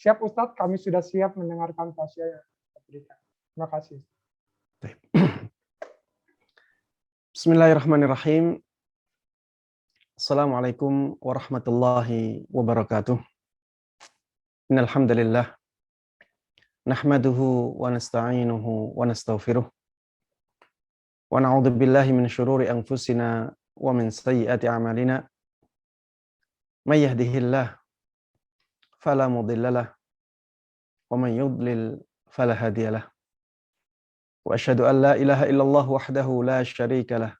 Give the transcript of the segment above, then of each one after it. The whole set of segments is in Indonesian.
Siap Ustadz, kami sudah siap mendengarkan tausiah yang diberikan. Terima kasih. Bismillahirrahmanirrahim. Assalamualaikum warahmatullahi wabarakatuh. Innal hamdalillah nahmaduhu wa nasta'inuhu wa nastaghfiruh wa na'udzu billahi min syururi anfusina wa min sayyiati a'malina. May yahdihillah fala mudhillalah wa man yudlil fala hadiyalah. Wa asyhadu an la ilaha illallah wahdahu la syarikalah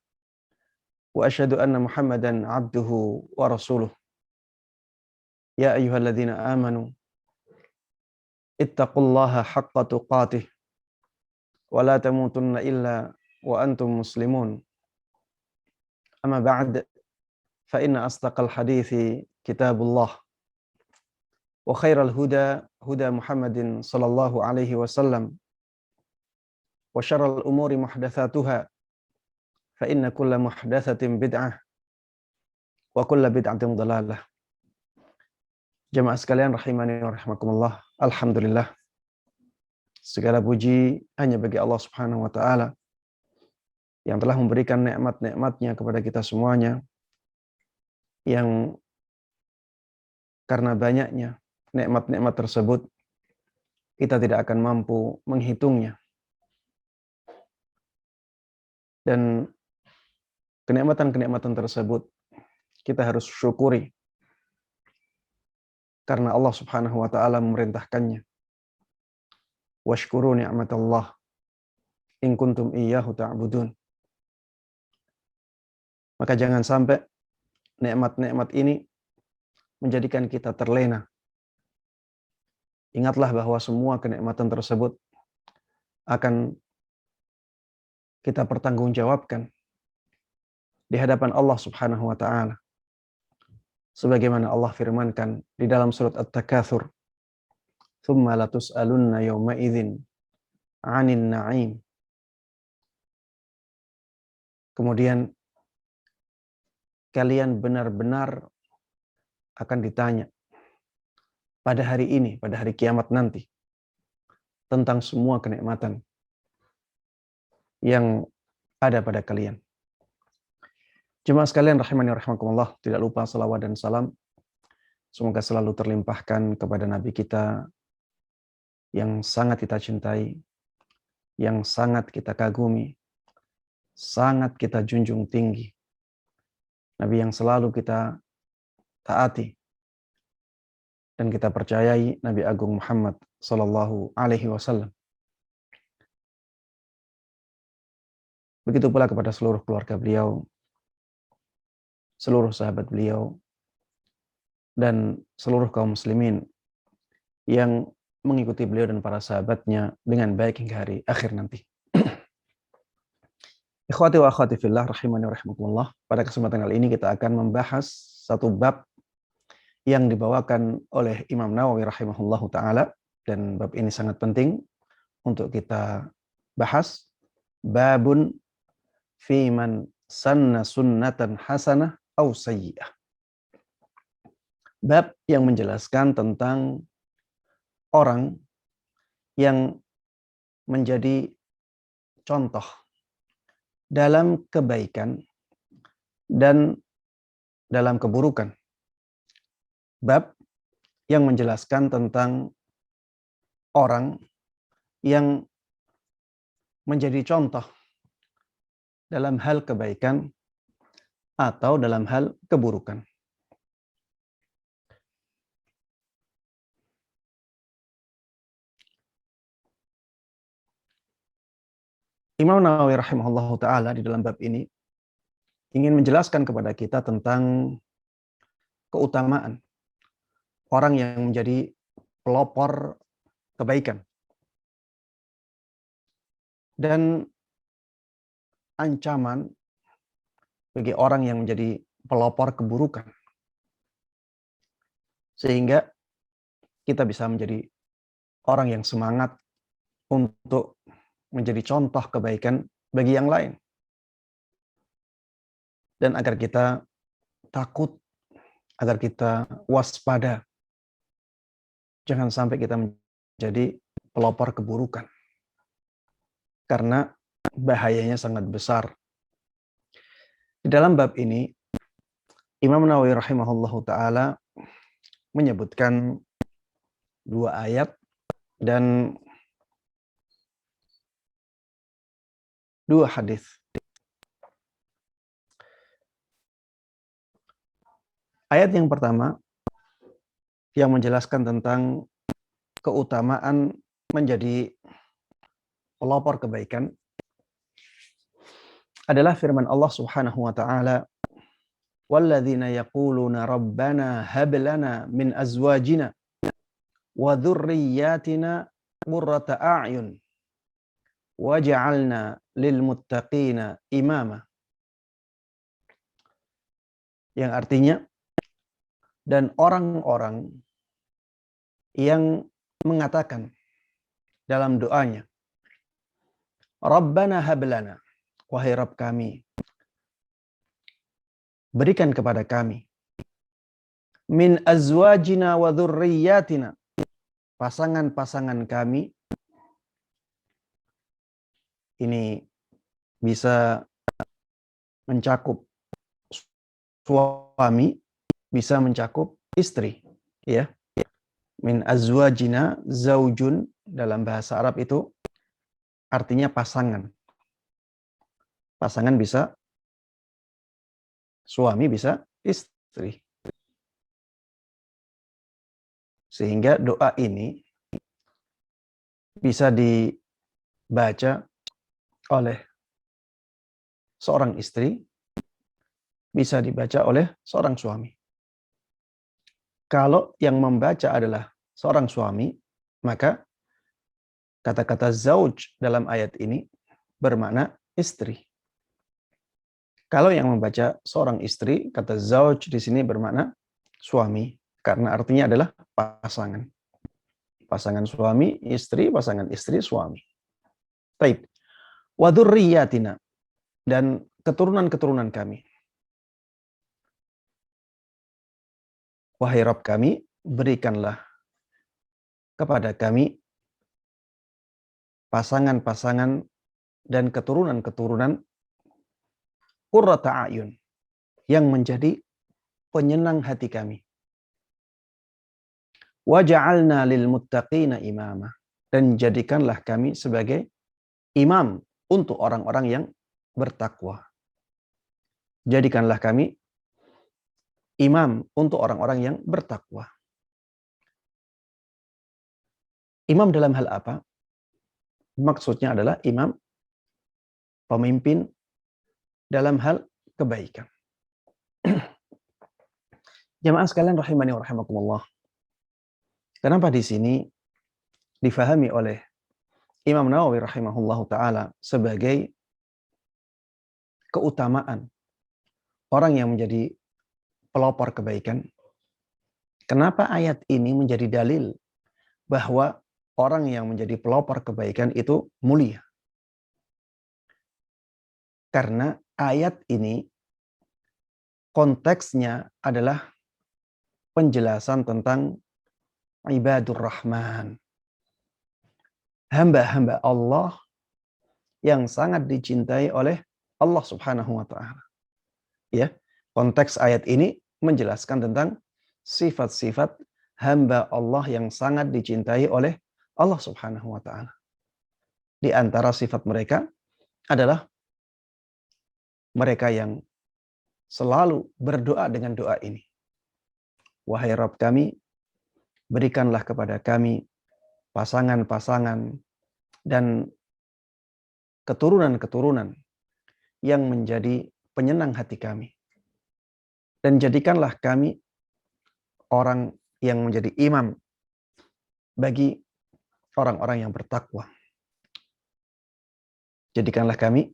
wa asyhadu anna Muhammadan abduhu wa rasuluh. Ya ayyuhalladzina amanu ittaqullaha haqqa tuqatih wa la tamutunna illa wa antum muslimun. Amma ba'd, fa inna asdaqal hadithi kitabullah wa khairal huda huda Muhammadin sallallahu alaihi wasallam wa syarral umuri muhdatsatuha fa inna kulla muhdatsatin bid'ah wa kulla bid'atin dhalalah. Jamaah sekalian rahimani wa rahimakumullah. Alhamdulillah, segala puji hanya bagi Allah Subhanahu wa taala yang telah memberikan nikmat-nikmatnya kepada kita semuanya, yang karena banyaknya nikmat-nikmat tersebut kita tidak akan mampu menghitungnya. Dan kenikmatan-kenikmatan tersebut kita harus syukuri karena Allah Subhanahu wa taala memerintahkannya. Washkuru ni'matallah in kuntum iyyahu ta'budun. Maka jangan sampai nikmat-nikmat ini menjadikan kita terlena. Ingatlah bahwa semua kenikmatan tersebut akan kita pertanggungjawabkan di hadapan Allah Subhanahu wa taala. Sebagaimana Allah firmankan di dalam surat At-Takatsur, "Tsumma latus'alunna yawma idzin 'anil na'im." Kemudian kalian benar-benar akan ditanya pada hari ini, pada hari kiamat nanti, tentang semua kenikmatan yang ada pada kalian. Jemaah sekalian rahimani wa rahimakumullah, tidak lupa salawat dan salam semoga selalu terlimpahkan kepada Nabi kita yang sangat kita cintai, yang sangat kita kagumi, sangat kita junjung tinggi. Nabi yang selalu kita taati dan kita percayai, Nabi Agung Muhammad sallallahu alaihi wasallam. Begitu pula kepada seluruh keluarga beliau, seluruh sahabat beliau, dan seluruh kaum muslimin yang mengikuti beliau dan para sahabatnya dengan baik hingga hari akhir nanti. Ikhwati wa akhwati fillah rahimani wa rahimakumullah. Pada kesempatan kali ini kita akan membahas satu bab yang dibawakan oleh Imam Nawawi rahimahullahu taala, dan bab ini sangat penting untuk kita bahas. Babun fi man sanna sunnatan hasanah aw sayyi'ah. Bab yang menjelaskan tentang orang yang menjadi contoh dalam kebaikan dan dalam keburukan. Bab yang menjelaskan tentang orang yang menjadi contoh dalam hal kebaikan atau dalam hal keburukan. Imam Nawawi rahimahullahu taala di dalam bab ini ingin menjelaskan kepada kita tentang keutamaan orang yang menjadi pelopor kebaikan dan ancaman bagi orang yang menjadi pelopor keburukan, sehingga kita bisa menjadi orang yang semangat untuk menjadi contoh kebaikan bagi yang lain, dan agar kita takut, agar kita waspada Jangan sampai kita menjadi pelopor keburukan. Karena bahayanya sangat besar. Di dalam bab ini, Imam Nawawi rahimahullahu ta'ala menyebutkan 2 ayat dan 2 hadis. Ayat yang pertama yang menjelaskan tentang keutamaan menjadi pelopor kebaikan adalah firman Allah Subhanahu wa taala, "Walladzina yaquluna rabbana hab lana min azwajina wa dzurriyyatina qurrata a'yun waj'alna lil muttaqina imama." Yang artinya, dan orang-orang yang mengatakan dalam doanya, Rabbana hablana, wahai Rabb kami, berikan kepada kami, min azwajina wa dzurriyyatina, pasangan-pasangan kami. Ini bisa mencakup suami, bisa mencakup istri, ya. Min azwajina, zaujun dalam bahasa Arab itu artinya pasangan. Pasangan bisa suami, bisa istri. Sehingga doa ini bisa dibaca oleh seorang istri, bisa dibaca oleh seorang suami. Kalau yang membaca adalah seorang suami, maka kata-kata zauj dalam ayat ini bermakna istri. Kalau yang membaca seorang istri, kata zauj di sini bermakna suami, karena artinya adalah pasangan. Pasangan suami, istri, pasangan istri, suami. Baik. Wa dzurriyyatina, dan keturunan-keturunan kami. Wahai Rabb kami, berikanlah kepada kami pasangan-pasangan dan keturunan-keturunan qurrata a'yun, yang menjadi penyenang hati kami. Waja'alna lil muttaqina imama, dan jadikanlah kami sebagai imam untuk orang-orang yang bertakwa. Jadikanlah kami imam untuk orang-orang yang bertakwa. Imam dalam hal apa? Maksudnya adalah imam, pemimpin dalam hal kebaikan. Jamaah sekalian rahimani wa rahimakumullah. Kenapa di sini difahami oleh Imam Nawawi rahimahullahu taala sebagai keutamaan orang yang menjadi pelopor kebaikan? Kenapa ayat ini menjadi dalil bahwa orang yang menjadi pelopor kebaikan itu mulia? Karena ayat ini konteksnya adalah penjelasan tentang ibadur rahman, hamba-hamba Allah yang sangat dicintai oleh Allah Subhanahu wa taala. Ya, konteks ayat ini menjelaskan tentang sifat-sifat hamba Allah yang sangat dicintai oleh Allah Subhanahu wa taala. Di antara sifat mereka adalah mereka yang selalu berdoa dengan doa ini. Wahai Rabb kami, berikanlah kepada kami pasangan-pasangan dan keturunan-keturunan yang menjadi penyenang hati kami. Dan jadikanlah kami orang yang menjadi imam bagi orang-orang yang bertakwa. Jadikanlah kami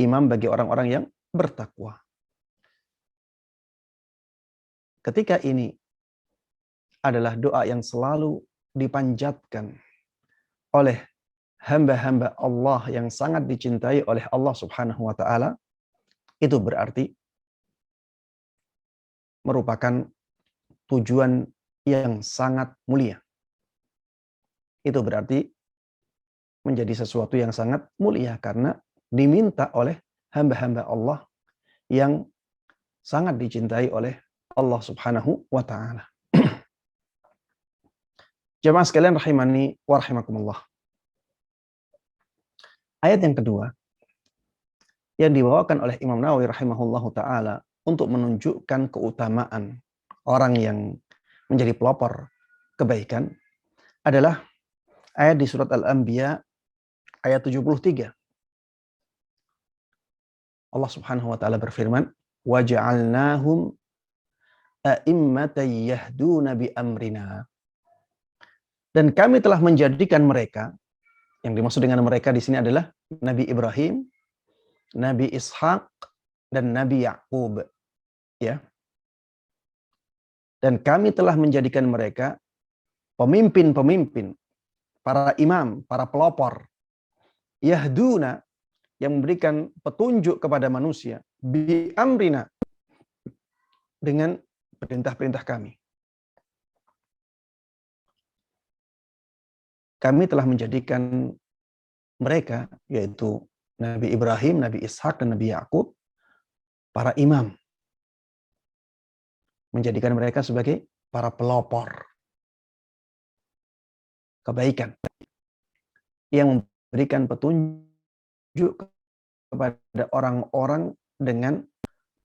imam bagi orang-orang yang bertakwa. Ketika ini adalah doa yang selalu dipanjatkan oleh hamba-hamba Allah yang sangat dicintai oleh Allah Subhanahu wa taala, itu berarti merupakan tujuan yang sangat mulia. itu berarti menjadi sesuatu yang sangat mulia karena diminta oleh hamba-hamba Allah yang sangat dicintai oleh Allah Subhanahu wa taala. Jemaah sekalian rahimani wa rahimakumullah. Ayat yang kedua yang dibawakan oleh Imam Nawawi rahimahullahu taala untuk menunjukkan keutamaan orang yang menjadi pelopor kebaikan adalah ayat di surat Al-Anbiya ayat 73. Allah Subhanahu wa taala berfirman, "Wa ja'alnahum a'immatan yahduna bi amrina." Dan kami telah menjadikan mereka, yang dimaksud dengan mereka di sini adalah Nabi Ibrahim, Nabi Ishak, dan Nabi Yakub, ya. Dan kami telah menjadikan mereka pemimpin-pemimpin, para imam, para pelopor, yahduna, yang memberikan petunjuk kepada manusia, bi amrina, dengan perintah-perintah kami. Kami telah menjadikan mereka, yaitu Nabi Ibrahim, Nabi Ishak, dan Nabi Yakub, para imam. Menjadikan mereka sebagai para pelopor kebaikan yang memberikan petunjuk kepada orang-orang dengan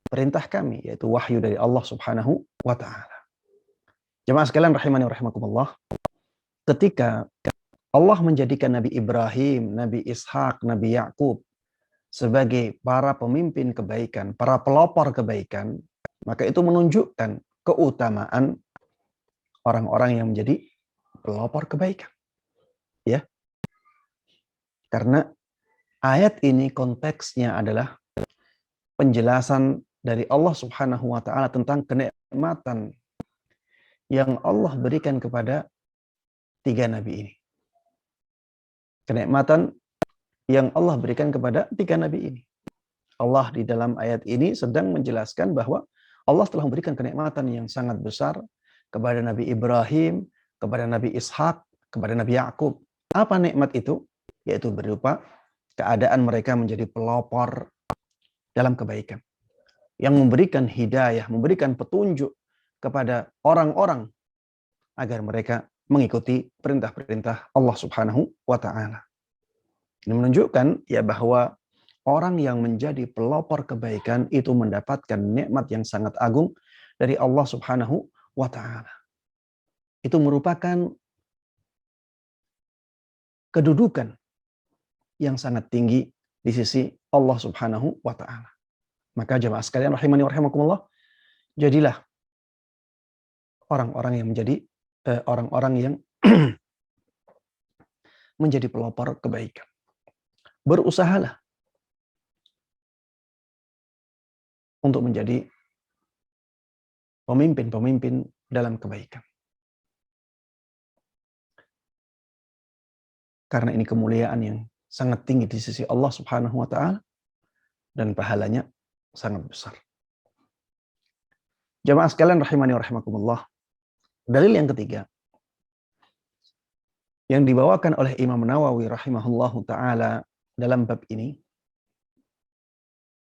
perintah kami, yaitu wahyu dari Allah Subhanahu wa taala. Jemaah sekalian rahimani wa rahimakumullah, ketika Allah menjadikan Nabi Ibrahim, Nabi Ishak, Nabi Yakub sebagai para pemimpin kebaikan, para pelopor kebaikan, maka itu menunjukkan keutamaan orang-orang yang menjadi pelopor kebaikan. Ya. Karena ayat ini konteksnya adalah penjelasan dari Allah Subhanahu wa taala tentang kenikmatan yang Allah berikan kepada 3 nabi ini. Kenikmatan yang Allah berikan kepada 3 nabi ini. Allah di dalam ayat ini sedang menjelaskan bahwa Allah telah memberikan kenikmatan yang sangat besar kepada Nabi Ibrahim, kepada Nabi Ishak, kepada Nabi Yakub. Apa nikmat itu? Yaitu berupa keadaan mereka menjadi pelopor dalam kebaikan. Yang memberikan hidayah, memberikan petunjuk kepada orang-orang agar mereka mengikuti perintah-perintah Allah Subhanahu wa taala. Ini menunjukkan ya bahwa orang yang menjadi pelopor kebaikan itu mendapatkan nikmat yang sangat agung dari Allah Subhanahu wa taala. Itu merupakan kedudukan yang sangat tinggi di sisi Allah Subhanahu wa taala. Maka jemaah sekalian rahimani wa rahimakumullah, jadilah orang-orang yang menjadi orang-orang yang menjadi pelopor kebaikan. Berusahalah untuk menjadi pemimpin-pemimpin dalam kebaikan. Karena ini kemuliaan yang sangat tinggi di sisi Allah Subhanahu wa taala dan pahalanya sangat besar. Jamaah sekalian rahimani wa rahimakumullah. Dalil yang ketiga yang dibawakan oleh Imam Nawawi rahimahullahu taala dalam bab ini,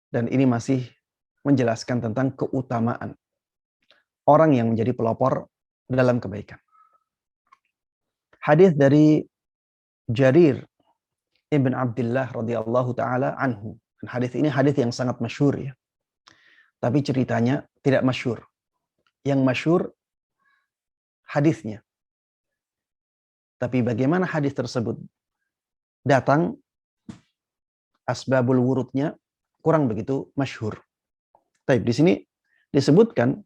dan ini masih menjelaskan tentang keutamaan orang yang menjadi pelopor dalam kebaikan. Hadis dari Jarir ibn Abdullah radhiyallahu taala anhu. Hadis ini hadis yang sangat masyhur ya. Tapi ceritanya tidak masyhur. Yang masyhur hadisnya. Tapi bagaimana hadis tersebut datang, asbabul wurudnya kurang begitu masyhur. Tapi di sini disebutkan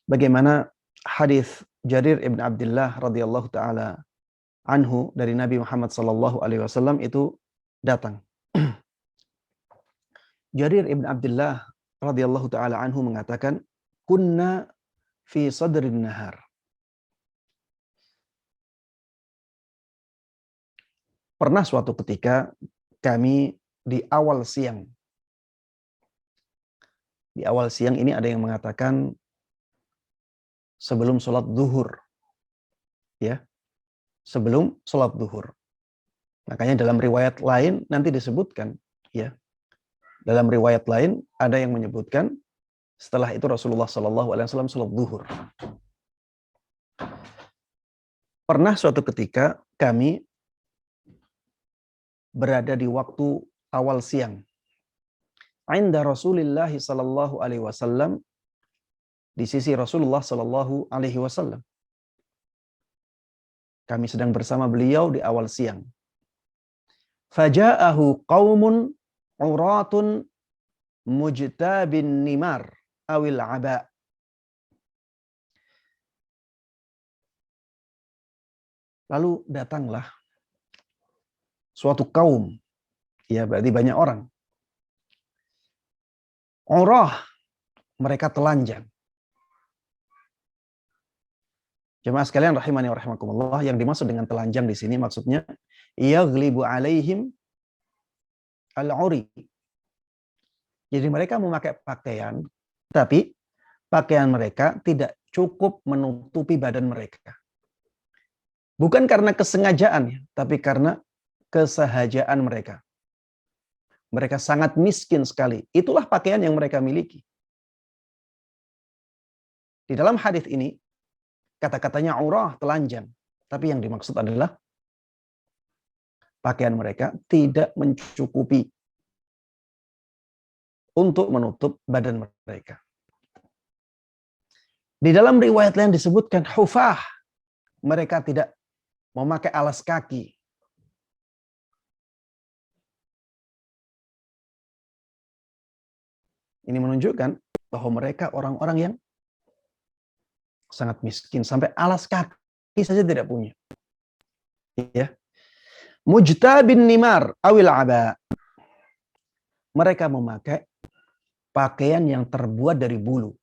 bagaimana hadis Jarir ibn Abdullah radhiyallahu taala anhu dari Nabi Muhammad sallallahu alaihi wasallam itu datang. Jarir ibn Abdullah radhiyallahu taala anhu mengatakan, "Kunna fi sadrin nahar." Pernah suatu ketika kami di awal siang. Di awal siang ini ada yang mengatakan sebelum sholat zuhur. Ya. sebelum sholat zuhur. Makanya dalam riwayat lain nanti disebutkan, ya. Dalam riwayat lain ada yang menyebutkan setelah itu Rasulullah SAW sholat zuhur. Pernah suatu ketika kami berada di waktu awal siang. Inda Rasulillah sallallahu alaihi wasallam, di sisi Rasulullah sallallahu alaihi wasallam. Kami sedang bersama beliau di awal siang. Faja'ahu qaumun uratun mujtabin nimar awil aba. Lalu datanglah suatu kaum, ya berarti banyak orang. Urah, mereka telanjang. Jemaah sekalian rahimani wa rahimakumullah, yang dimaksud dengan telanjang di sini maksudnya yaghlibu alaihim al-uri. Jadi mereka memakai pakaian, tapi pakaian mereka tidak cukup menutupi badan mereka. Bukan karena kesengajaan, tapi karena kesahajaan mereka. Mereka sangat miskin sekali. Itulah pakaian yang mereka miliki. Di dalam hadis ini, kata-katanya urah, telanjang. Tapi yang dimaksud adalah pakaian mereka tidak mencukupi untuk menutup badan mereka. Di dalam riwayat lain disebutkan hufah. Mereka tidak memakai alas kaki. Ini menunjukkan bahwa mereka orang-orang yang sangat miskin. Sampai alas kaki saja tidak punya. Ya. Mujtabin nimar awil aba. Mereka memakai pakaian yang terbuat dari bulu.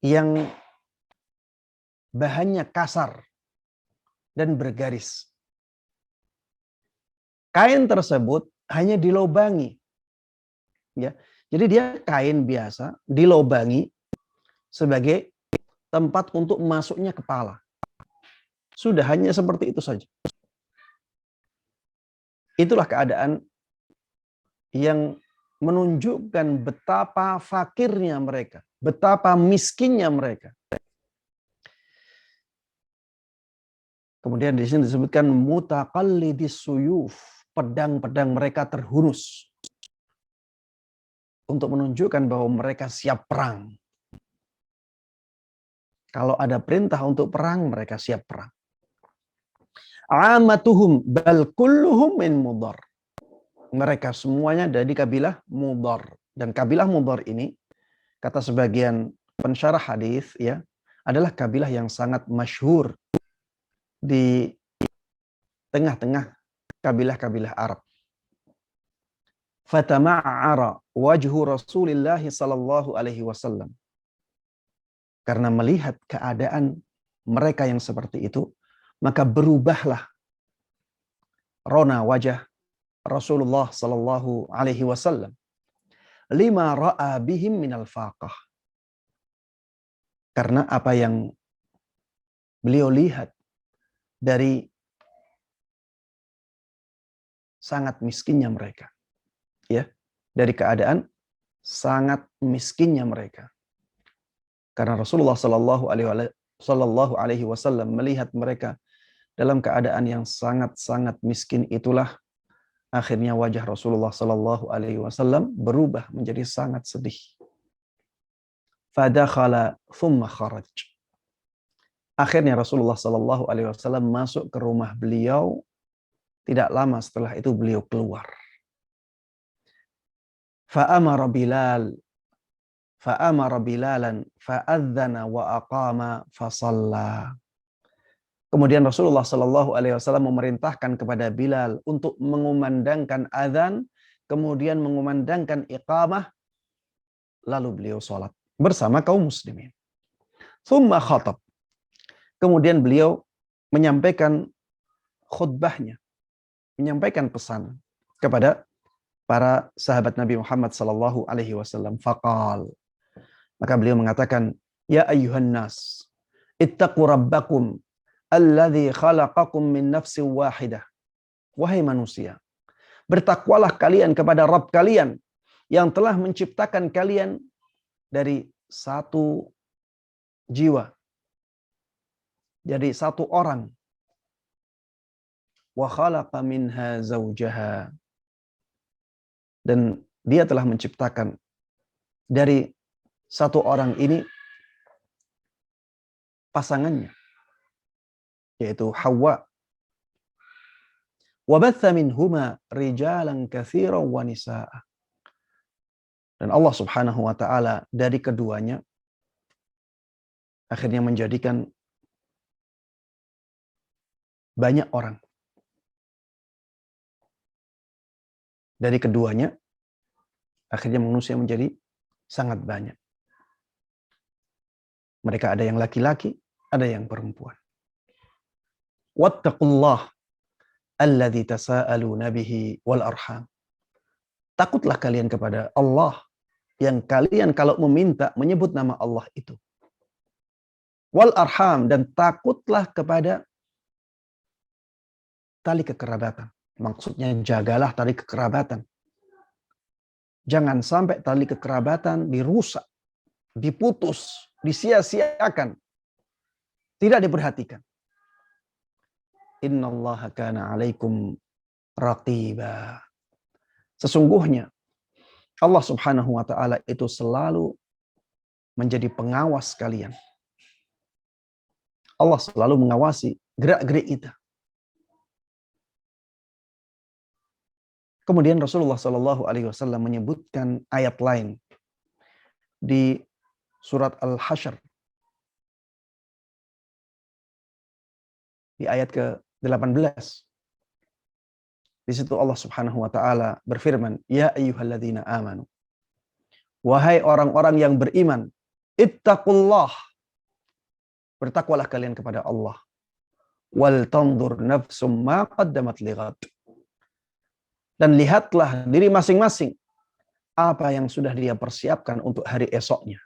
Yang bahannya kasar dan bergaris. Kain tersebut hanya dilobangi. Ya. Jadi dia kain biasa dilobangi sebagai tempat untuk masuknya kepala. Sudah hanya seperti itu saja. Itulah keadaan yang menunjukkan betapa fakirnya mereka, betapa miskinnya mereka. Kemudian di sini disebutkan mutaqallidis suyuf, pedang-pedang mereka terhunus untuk menunjukkan bahwa mereka siap perang. Kalau ada perintah untuk perang, mereka siap perang. Amatuhum bal kulluhum min Mudar. Mereka semuanya dari kabilah Mudar. Dan kabilah Mudar ini, kata sebagian pensyarah hadis, ya, adalah kabilah yang sangat masyhur di tengah-tengah kabilah-kabilah Arab. Fatama'ara wajhu Rasulillah sallallahu alaihi wasallam. Karena melihat keadaan mereka yang seperti itu, maka berubahlah rona wajah Rasulullah sallallahu alaihi wasallam lima ra'a bihim minal faqah. Karena apa yang beliau lihat dari sangat miskinnya mereka. Ya, dari keadaan sangat miskinnya mereka. Karena Rasulullah sallallahu alaihi wasallam melihat mereka dalam keadaan yang sangat-sangat miskin, itulah akhirnya wajah Rasulullah sallallahu alaihi wasallam berubah menjadi sangat sedih. Fadakhala thumma kharaj. Akhirnya Rasulullah sallallahu alaihi wasallam masuk ke rumah beliau. Tidak lama setelah itu beliau keluar. Fa'amara Bilalan fa'adzana wa aqama fasalla. Kemudian Rasulullah sallallahu alaihi wasallam memerintahkan kepada Bilal untuk mengumandangkan azan, kemudian mengumandangkan iqamah, lalu beliau salat bersama kaum muslimin. Tsumma khatab. Kemudian beliau menyampaikan khutbahnya, menyampaikan pesan kepada para sahabat Nabi Muhammad sallallahu alaihi wasallam. Faqal. Maka beliau mengatakan, ya ayyuhan nas, Ittaqu rabbakum alladzi khalaqakum min nafsin wahidah. Wahai manusia, bertakwalah kalian kepada Rabb kalian yang telah menciptakan kalian dari satu jiwa, dari satu orang. Wa khalaqa minha zawjaha, dan dia telah menciptakan dari satu orang ini pasangannya, yaitu Hawa. Wa batha minhuma rijalan katsiran wa nisaa. Dan Allah Subhanahu wa taala dari keduanya akhirnya menjadikan banyak orang. Dari keduanya akhirnya manusia menjadi sangat banyak. Mereka ada yang laki-laki, ada yang perempuan. Wattaqullah alladzi tasaaluna bihi wal arham. Takutlah kalian kepada Allah yang kalian kalau meminta menyebut nama Allah itu. Wal arham, dan takutlah kepada tali kekerabatan. Maksudnya jagalah tali kekerabatan. Jangan sampai tali kekerabatan dirusak, diputus, disia-siakan, tidak diperhatikan. Innallaha kana 'alaikum raqiba. Sesungguhnya Allah Subhanahu wa taala itu selalu menjadi pengawas kalian. Allah selalu mengawasi gerak-gerik kita. Kemudian Rasulullah Shallallahu Alaihi Wasallam menyebutkan ayat lain di surat Al-Hasyr di ayat ke-18. Di situ Allah Subhanahu wa taala berfirman, "Ya ayyuhalladzina amanu." Wahai orang-orang yang beriman, ittaqullah. Bertakwalah kalian kepada Allah. Wal tanzur nafsum ma qaddamat lighad. Dan lihatlah diri masing-masing apa yang sudah dia persiapkan untuk hari esoknya.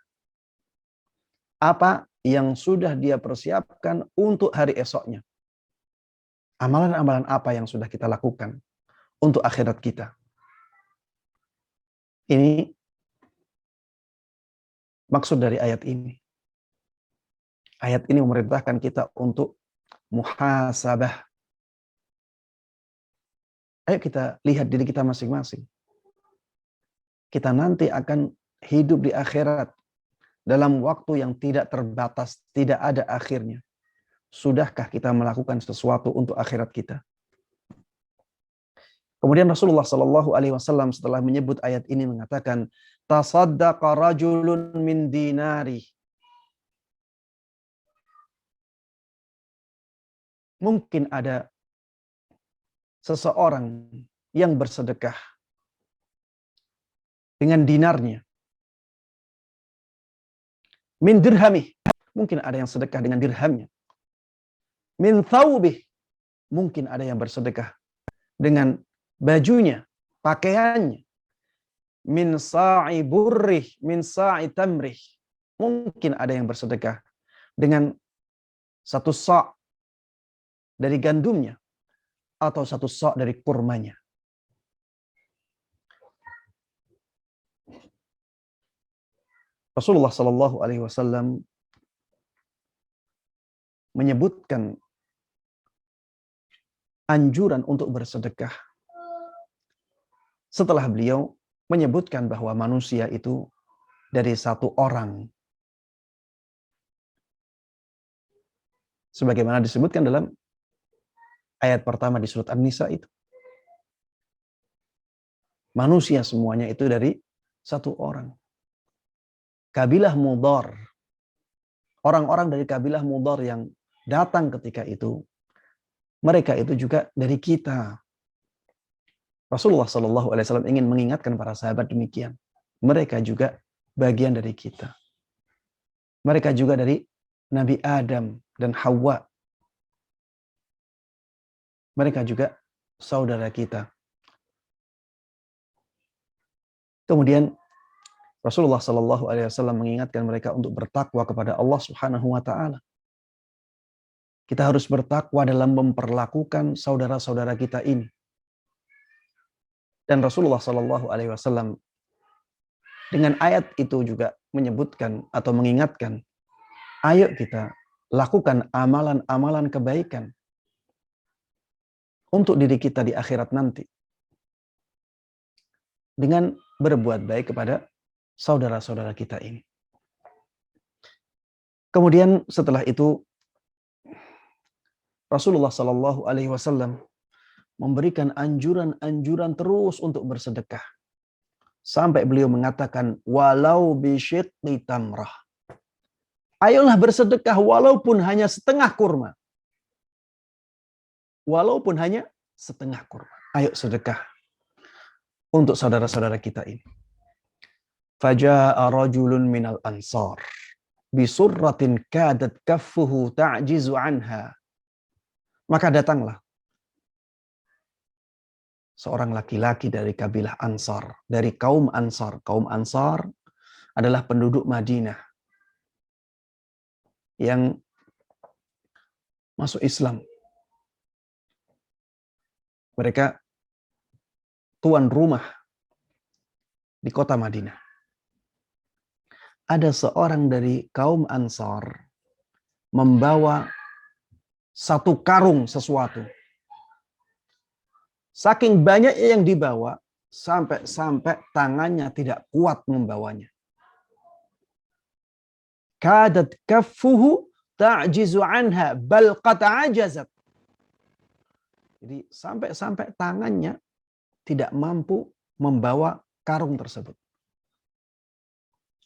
Apa yang sudah dia persiapkan untuk hari esoknya. Amalan-amalan apa yang sudah kita lakukan untuk akhirat kita. Ini maksud dari ayat ini. Ayat ini memerintahkan kita untuk muhasabah. Ayo kita lihat diri kita masing-masing. Kita nanti akan hidup di akhirat dalam waktu yang tidak terbatas, tidak ada akhirnya. Sudahkah kita melakukan sesuatu untuk akhirat kita? Kemudian Rasulullah Shallallahu Alaihi Wasallam setelah menyebut ayat ini mengatakan, tasaddaqa rajulun min dinari. Mungkin ada seseorang yang bersedekah dengan dinarnya. Min dirhamih, mungkin ada yang sedekah dengan dirhamnya. Min thawbih, mungkin ada yang bersedekah dengan bajunya, pakaiannya. Min sa'i burrih, min sa'i tamrih, mungkin ada yang bersedekah dengan satu sa' dari gandumnya atau satu sa' dari kurmanya. Rasulullah Shallallahu Alaihi Wasallam menyebutkan anjuran untuk bersedekah setelah beliau menyebutkan bahwa manusia itu dari satu orang. Sebagaimana disebutkan dalam ayat pertama di surat An-Nisa itu. Manusia semuanya itu dari satu orang. Kabilah Mudhar. Orang-orang dari kabilah Mudhar yang datang ketika itu, mereka itu juga dari kita. Rasulullah Shallallahu Alaihi Wasallam ingin mengingatkan para sahabat demikian. Mereka juga bagian dari kita. Mereka juga dari Nabi Adam dan Hawa. Mereka juga saudara kita. Kemudian Rasulullah Shallallahu Alaihi Wasallam mengingatkan mereka untuk bertakwa kepada Allah Subhanahu Wa Taala. Kita harus bertakwa dalam memperlakukan saudara-saudara kita ini. Dan Rasulullah Shallallahu Alaihi Wasallam dengan ayat itu juga menyebutkan atau mengingatkan, ayo kita lakukan amalan-amalan kebaikan untuk diri kita di akhirat nanti dengan berbuat baik kepada saudara-saudara kita ini. Kemudian setelah itu Rasulullah Shallallahu Alaihi Wasallam memberikan anjuran-anjuran terus untuk bersedekah. Sampai beliau mengatakan, walau bisyiqqi tamrah. Ayolah bersedekah walaupun hanya setengah kurma. Walaupun hanya setengah kurma. Ayo sedekah untuk saudara-saudara kita ini. Faja'a rajulun minal ansar bisurratin kadat kaffuhu ta'jizu anha. Maka datanglah seorang laki-laki dari kabilah Ansar, dari kaum Ansar. Kaum Ansar adalah penduduk Madinah yang masuk Islam. Mereka tuan rumah di kota Madinah. Ada seorang dari kaum Ansar membawa satu karung sesuatu. Saking banyak yang dibawa, sampai tangannya tidak kuat membawanya. Kadat kaffuhu ta'jizu anha bal qad ajazat. Jadi sampai tangannya tidak mampu membawa karung tersebut.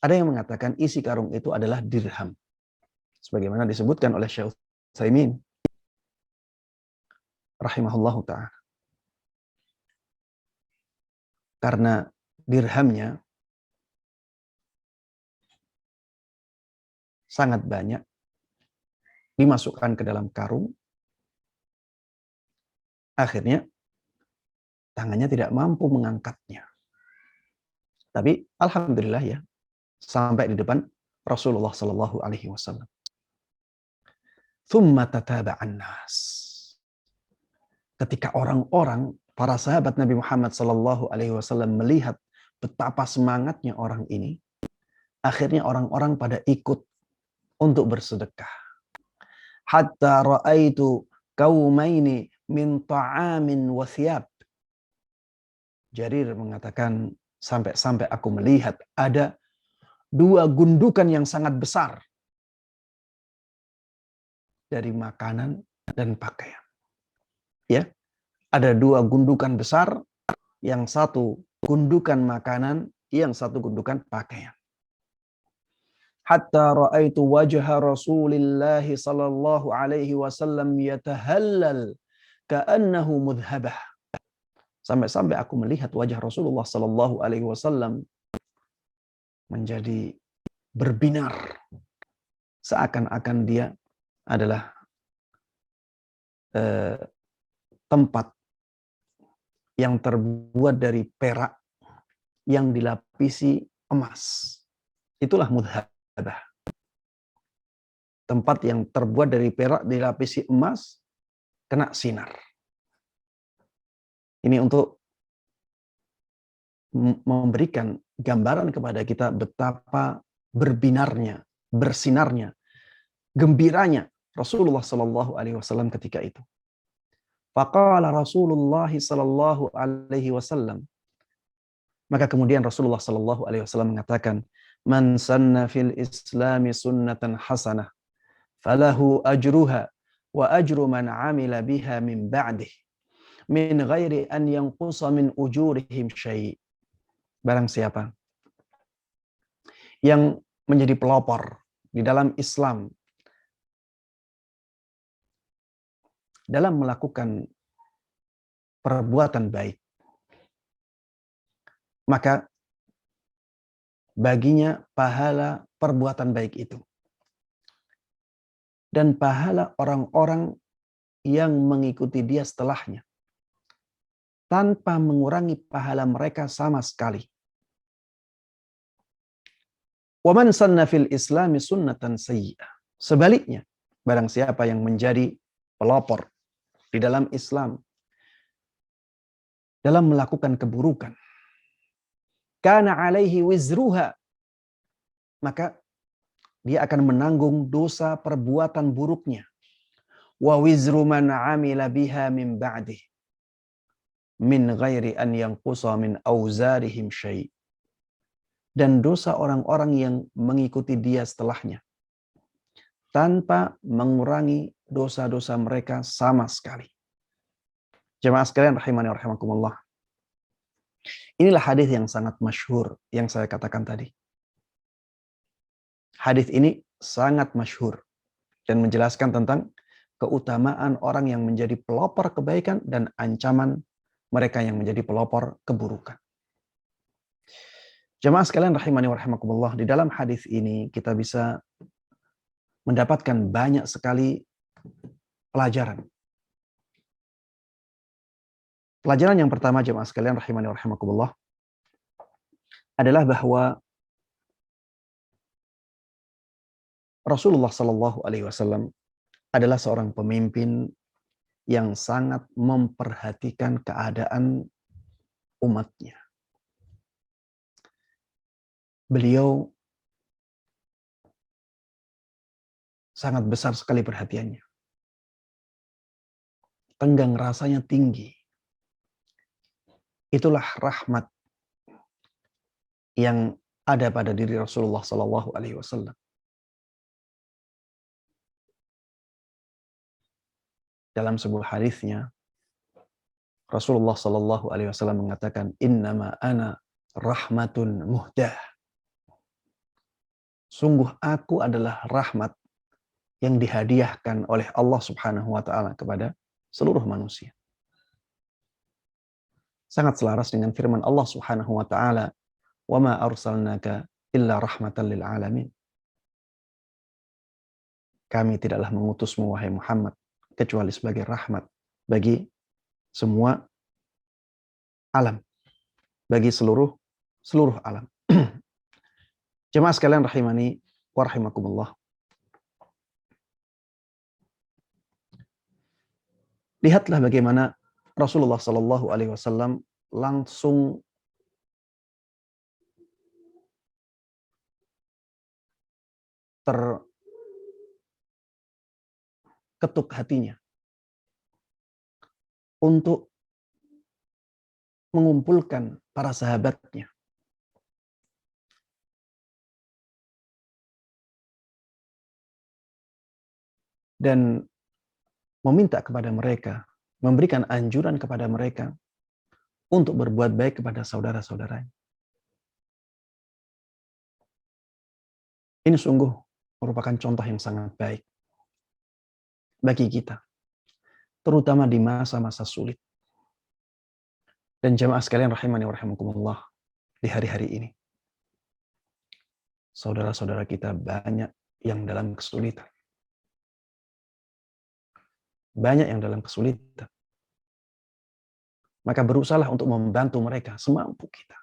Ada yang mengatakan isi karung itu adalah dirham. Sebagaimana disebutkan oleh Syekh Utsaimin rahimahullahu ta'ala. Karena dirhamnya sangat banyak dimasukkan ke dalam karung, akhirnya tangannya tidak mampu mengangkatnya. Tapi alhamdulillah ya, sampai di depan Rasulullah Sallallahu Alaihi Wasallam. Thumma tataba'an nas. Ketika orang-orang, para sahabat Nabi Muhammad Sallallahu Alaihi Wasallam melihat betapa semangatnya orang ini, akhirnya orang-orang pada ikut untuk bersedekah. Hatta ra'aitu qaumaini min ta'amin wa thiyab. Jarir mengatakan, sampai aku melihat ada dua gundukan yang sangat besar dari makanan dan pakaian. Ya, ada dua gundukan besar, yang satu gundukan makanan, yang satu gundukan pakaian. Hatta ra'aitu wajha Rasulillah sallallahu alaihi wasallam yatahallal ka'annahu mudhabah. Sampai aku melihat wajah Rasulullah sallallahu alaihi wasallam menjadi berbinar, seakan-akan dia adalah tempat yang terbuat dari perak yang dilapisi emas. Itulah mudhabah. Tempat yang terbuat dari perak dilapisi emas, kena sinar. Ini untuk memberikan gambaran kepada kita betapa berbinarnya, bersinarnya, gembiranya Rasulullah Sallallahu Alaihi Wasallam ketika itu. Faqala Rasulullah Sallallahu Alaihi Wasallam. Maka kemudian Rasulullah Sallallahu Alaihi Wasallam mengatakan, man sanna fil Islami sunnatan hasanah, falahu ajruha wa ajru man amila biha min ba'dih, min ghairi an yanqusa min ujurihim syai'. Barang siapa yang menjadi pelopor di dalam Islam, dalam melakukan perbuatan baik, maka baginya pahala perbuatan baik itu. Dan pahala orang-orang yang mengikuti dia setelahnya, tanpa mengurangi pahala mereka sama sekali. Wa man sanna fil Islami sunnatan sayyi'ah. Sebaliknya, Barang siapa yang menjadi pelopor di dalam Islam, dalam melakukan keburukan, kana alaihi wizruha, maka dia akan menanggung dosa perbuatan buruknya. Wa wizru man amila biha min ba'dih min ghairi an yanqusa min auzarihim syai'. Dan dosa orang-orang yang mengikuti dia setelahnya tanpa mengurangi dosa-dosa mereka sama sekali. Jemaah sekalian rahimani wa rahimakumullah. Inilah hadis yang sangat masyhur yang saya katakan tadi. Hadis ini sangat masyhur dan menjelaskan tentang keutamaan orang yang menjadi pelopor kebaikan dan ancaman mereka yang menjadi pelopor keburukan. Jemaah sekalian rahimani wa rahimakumullah, di dalam hadis ini kita bisa mendapatkan banyak sekali pelajaran. Pelajaran yang pertama, jemaah sekalian rahimani wa rahimakumullah, adalah bahwa Rasulullah Shallallahu Alaihi Wasallam adalah seorang pemimpin yang sangat memperhatikan keadaan umatnya. Beliau sangat besar sekali perhatiannya. Tenggang rasanya tinggi. Itulah rahmat yang ada pada diri Rasulullah Shallallahu Alaihi Wasallam. Dalam sebuah hadisnya, Rasulullah Shallallahu Alaihi Wasallam mengatakan, Innama ana rahmatun muhdah. Sungguh aku adalah rahmat yang dihadiahkan oleh Allah Subhanahu wa Ta'ala kepada seluruh manusia. Sangat selaras dengan firman Allah Subhanahu wa Ta'ala, "Wa ma arsalnaka illa rahmatan lil alamin." Kami tidaklah mengutusmu wahai Muhammad kecuali sebagai rahmat bagi semua alam, bagi seluruh alam. Jemaah sekalian rahimani wa rahimakumullah. Lihatlah bagaimana Rasulullah Shallallahu Alaihi Wasallam langsung terketuk hatinya untuk mengumpulkan para sahabatnya. Dan meminta kepada mereka, memberikan anjuran kepada mereka untuk berbuat baik kepada saudara-saudaranya. Ini sungguh merupakan contoh yang sangat baik bagi kita, terutama di masa-masa sulit. Dan jemaah sekalian rahimani wa rahimakumullah, di hari-hari ini, saudara-saudara kita banyak yang dalam kesulitan. Banyak yang dalam kesulitan. Maka berusahalah untuk membantu mereka semampu kita.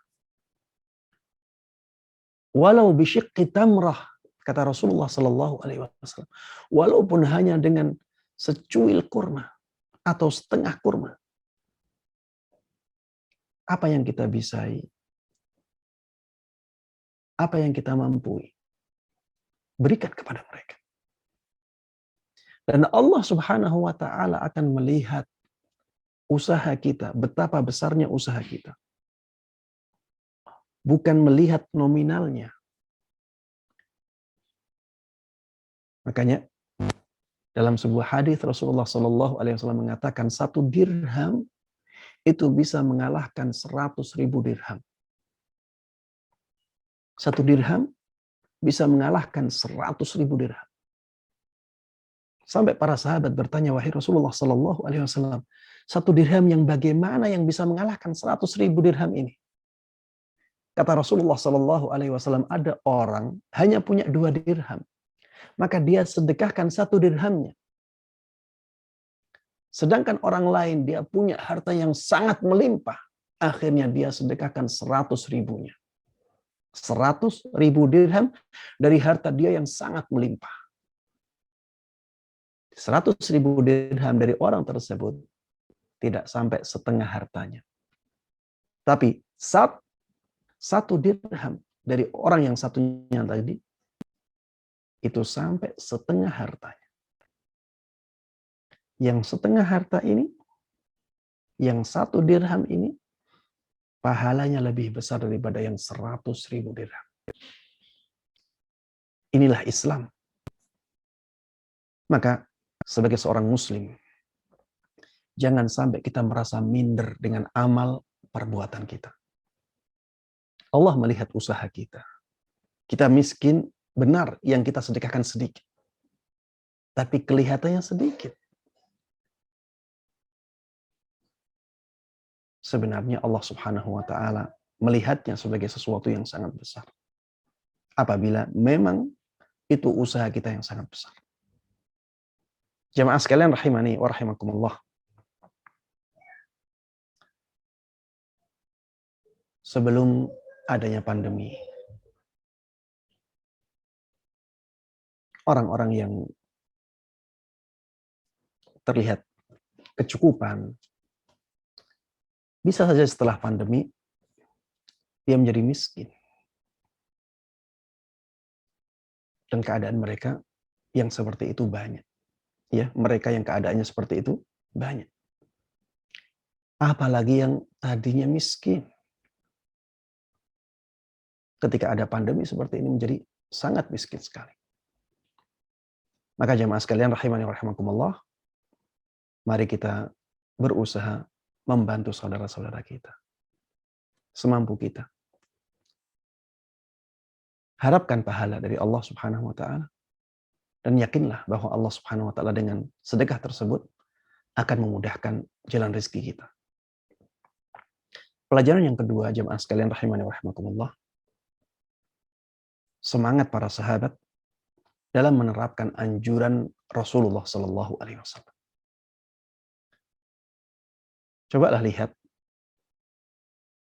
Walau bisyiqqi tamrah, kata Rasulullah Sallallahu Alaihi Wasallam, walaupun hanya dengan secuil kurma atau setengah kurma, apa yang kita bisai, apa yang kita mampu, berikan kepada mereka. Dan Allah Subhanahu wa Ta'ala akan melihat usaha kita, betapa besarnya usaha kita. Bukan melihat nominalnya. Makanya dalam sebuah hadis Rasulullah Shallallahu Alaihi Wasallam mengatakan 1 dirham itu bisa mengalahkan 100.000 dirham. 1 dirham bisa mengalahkan 100.000 dirham. Sampai para sahabat bertanya, wahai Rasulullah Sallallahu Alaihi Wasallam, 1 dirham yang bagaimana yang bisa mengalahkan 100.000 dirham ini? Kata Rasulullah Sallallahu Alaihi Wasallam, ada orang hanya punya 2 dirham, maka dia sedekahkan 1 dirhamnya. Sedangkan orang lain dia punya harta yang sangat melimpah, akhirnya dia sedekahkan 100.000-nya. 100.000 dirham dari harta dia yang sangat melimpah. 100.000 dirham dari orang tersebut tidak sampai setengah hartanya. Tapi satu dirham dari orang yang satunya tadi itu sampai setengah hartanya. Yang setengah harta ini, yang 1 dirham ini, pahalanya lebih besar daripada yang 100.000 dirham. Inilah Islam. Maka sebagai seorang muslim, jangan sampai kita merasa minder dengan amal perbuatan kita. Allah melihat usaha kita. Kita miskin, benar yang kita sedekahkan sedikit. Tapi kelihatannya sedikit. Sebenarnya Allah Subhanahu wa Ta'ala melihatnya sebagai sesuatu yang sangat besar. Apabila memang itu usaha kita yang sangat besar. Jamaah sekalian rahimani wa rahimakumullah. Sebelum adanya pandemi, orang-orang yang terlihat kecukupan, bisa saja setelah pandemi, dia menjadi miskin. Dan keadaan mereka yang seperti itu banyak. Ya, mereka yang keadaannya seperti itu banyak. Apalagi yang tadinya miskin. Ketika ada pandemi seperti ini menjadi sangat miskin sekali. Maka jamaah sekalian rahimani wa rahimakumullah, mari kita berusaha membantu saudara-saudara kita semampu kita. Harapkan pahala dari Allah Subhanahu wa Ta'ala. Dan yakinlah bahwa Allah Subhanahu wa Ta'ala dengan sedekah tersebut akan memudahkan jalan rezeki kita. Pelajaran yang kedua, jamaah sekalian rahimani wa rahimakumullah, semangat para sahabat dalam menerapkan anjuran Rasulullah Sallallahu Alaihi Wasallam. Cobalah lihat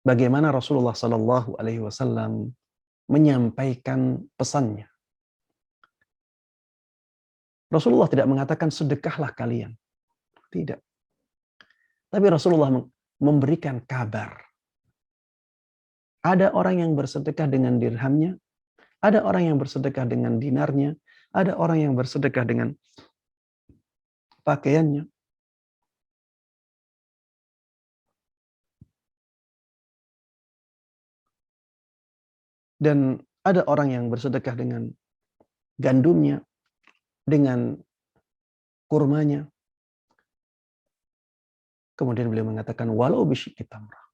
bagaimana Rasulullah Sallallahu Alaihi Wasallam menyampaikan pesannya. Rasulullah tidak mengatakan sedekahlah kalian. Tidak. Tapi Rasulullah memberikan kabar. Ada orang yang bersedekah dengan dirhamnya, ada orang yang bersedekah dengan dinarnya, ada orang yang bersedekah dengan pakaiannya. Dan ada orang yang bersedekah dengan gandumnya, dengan kurmanya. Kemudian beliau mengatakan, walau bisyikki tamrah.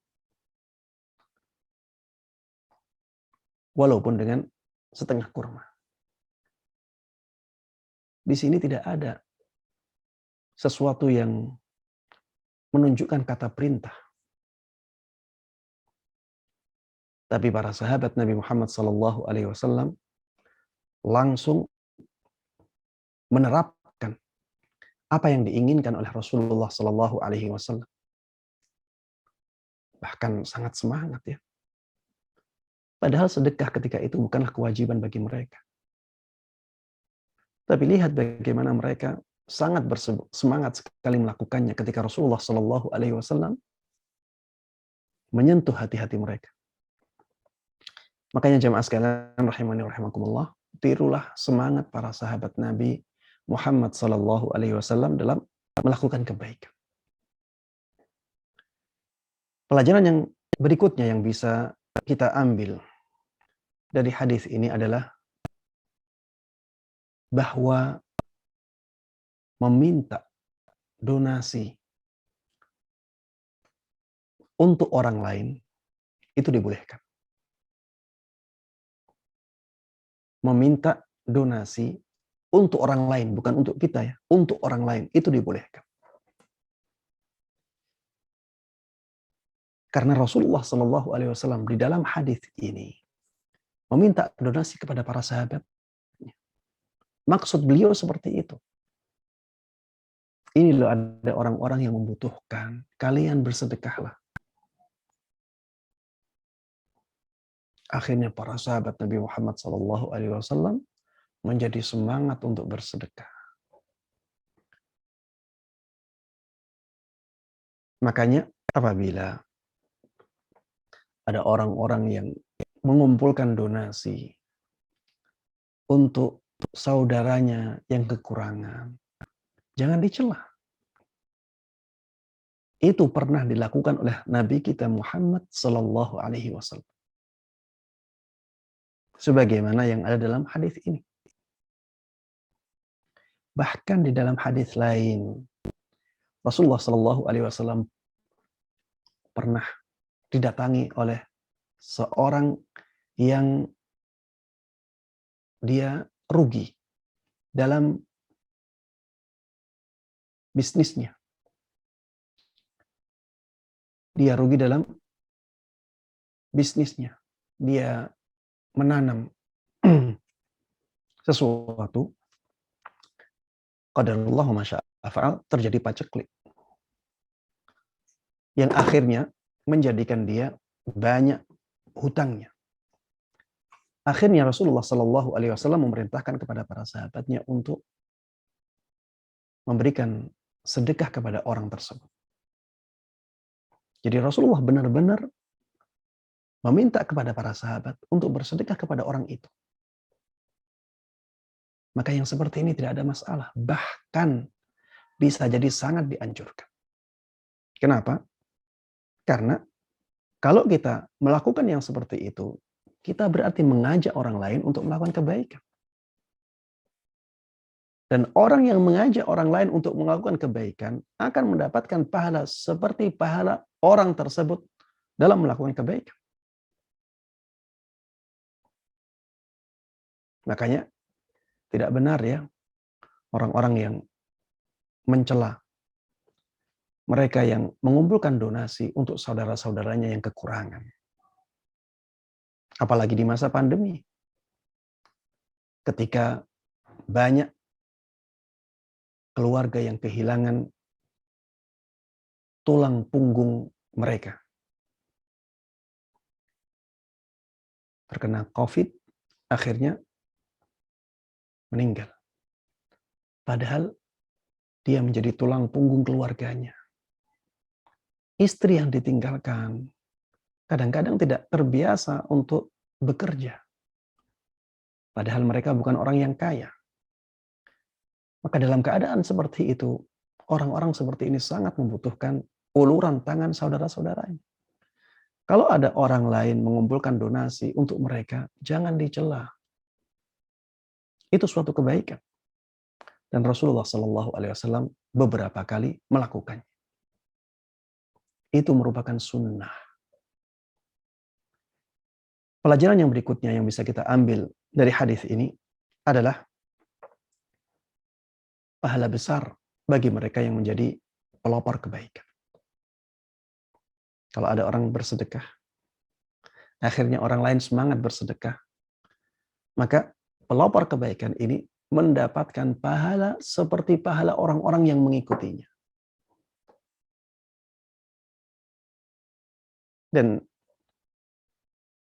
Walaupun dengan setengah kurma. Di sini tidak ada sesuatu yang menunjukkan kata perintah. Tapi para sahabat Nabi Muhammad SAW langsung menerapkan apa yang diinginkan oleh Rasulullah SAW. Bahkan sangat semangat ya. Padahal sedekah ketika itu bukanlah kewajiban bagi mereka. Tapi lihat bagaimana mereka sangat bersemangat sekali melakukannya ketika Rasulullah SAW menyentuh hati-hati mereka. Makanya jamaah sekalian rahimani wa rahimakumullah, tirulah semangat para sahabat Nabi Muhammad SAW dalam melakukan kebaikan. Pelajaran yang berikutnya yang bisa kita ambil dari hadis ini adalah bahwa meminta donasi untuk orang lain itu dibolehkan. Meminta donasi untuk orang lain, bukan untuk kita ya, untuk orang lain itu dibolehkan. Karena Rasulullah SAW di dalam hadis ini meminta donasi kepada para sahabat. Maksud beliau seperti itu. Ini loh ada orang-orang yang membutuhkan, kalian bersedekahlah. Akhirnya para sahabat Nabi Muhammad SAW menjadi semangat untuk bersedekah. Makanya apabila ada orang-orang yang mengumpulkan donasi untuk saudaranya yang kekurangan, jangan dicela. Itu pernah dilakukan oleh Nabi kita Muhammad Sallallahu Alaihi Wasallam. Sebagaimana yang ada dalam hadis ini. Bahkan di dalam hadis lain, Rasulullah Sallallahu Alaihi Wasallam pernah didatangi oleh seorang yang dia rugi dalam bisnisnya. Dia rugi dalam bisnisnya. Dia menanam sesuatu, qadarullah ma syaa fa'al, terjadi paceklik. Yang akhirnya menjadikan dia banyak hutangnya. Akhirnya Rasulullah Shallallahu Alaihi Wasallam memerintahkan kepada para sahabatnya untuk memberikan sedekah kepada orang tersebut. Jadi Rasulullah benar-benar meminta kepada para sahabat untuk bersedekah kepada orang itu. Maka yang seperti ini tidak ada masalah. Bahkan bisa jadi sangat dianjurkan. Kenapa? Karena kalau kita melakukan yang seperti itu, kita berarti mengajak orang lain untuk melakukan kebaikan. Dan orang yang mengajak orang lain untuk melakukan kebaikan akan mendapatkan pahala seperti pahala orang tersebut dalam melakukan kebaikan. Makanya tidak benar ya orang-orang yang mencela mereka yang mengumpulkan donasi untuk saudara-saudaranya yang kekurangan. Apalagi di masa pandemi. Ketika banyak keluarga yang kehilangan tulang punggung mereka. Terkena COVID, akhirnya meninggal. Padahal dia menjadi tulang punggung keluarganya. Istri yang ditinggalkan kadang-kadang tidak terbiasa untuk bekerja. Padahal mereka bukan orang yang kaya. Maka dalam keadaan seperti itu, orang-orang seperti ini sangat membutuhkan uluran tangan saudara-saudaranya. Kalau ada orang lain mengumpulkan donasi untuk mereka, jangan dicela. Itu suatu kebaikan. Dan Rasulullah Shallallahu Alaihi Wasallam beberapa kali melakukannya. Itu merupakan sunnah. Pelajaran yang berikutnya yang bisa kita ambil dari hadis ini adalah pahala besar bagi mereka yang menjadi pelopor kebaikan. Kalau ada orang bersedekah, akhirnya orang lain semangat bersedekah, maka pelopor kebaikan ini mendapatkan pahala seperti pahala orang-orang yang mengikutinya. Dan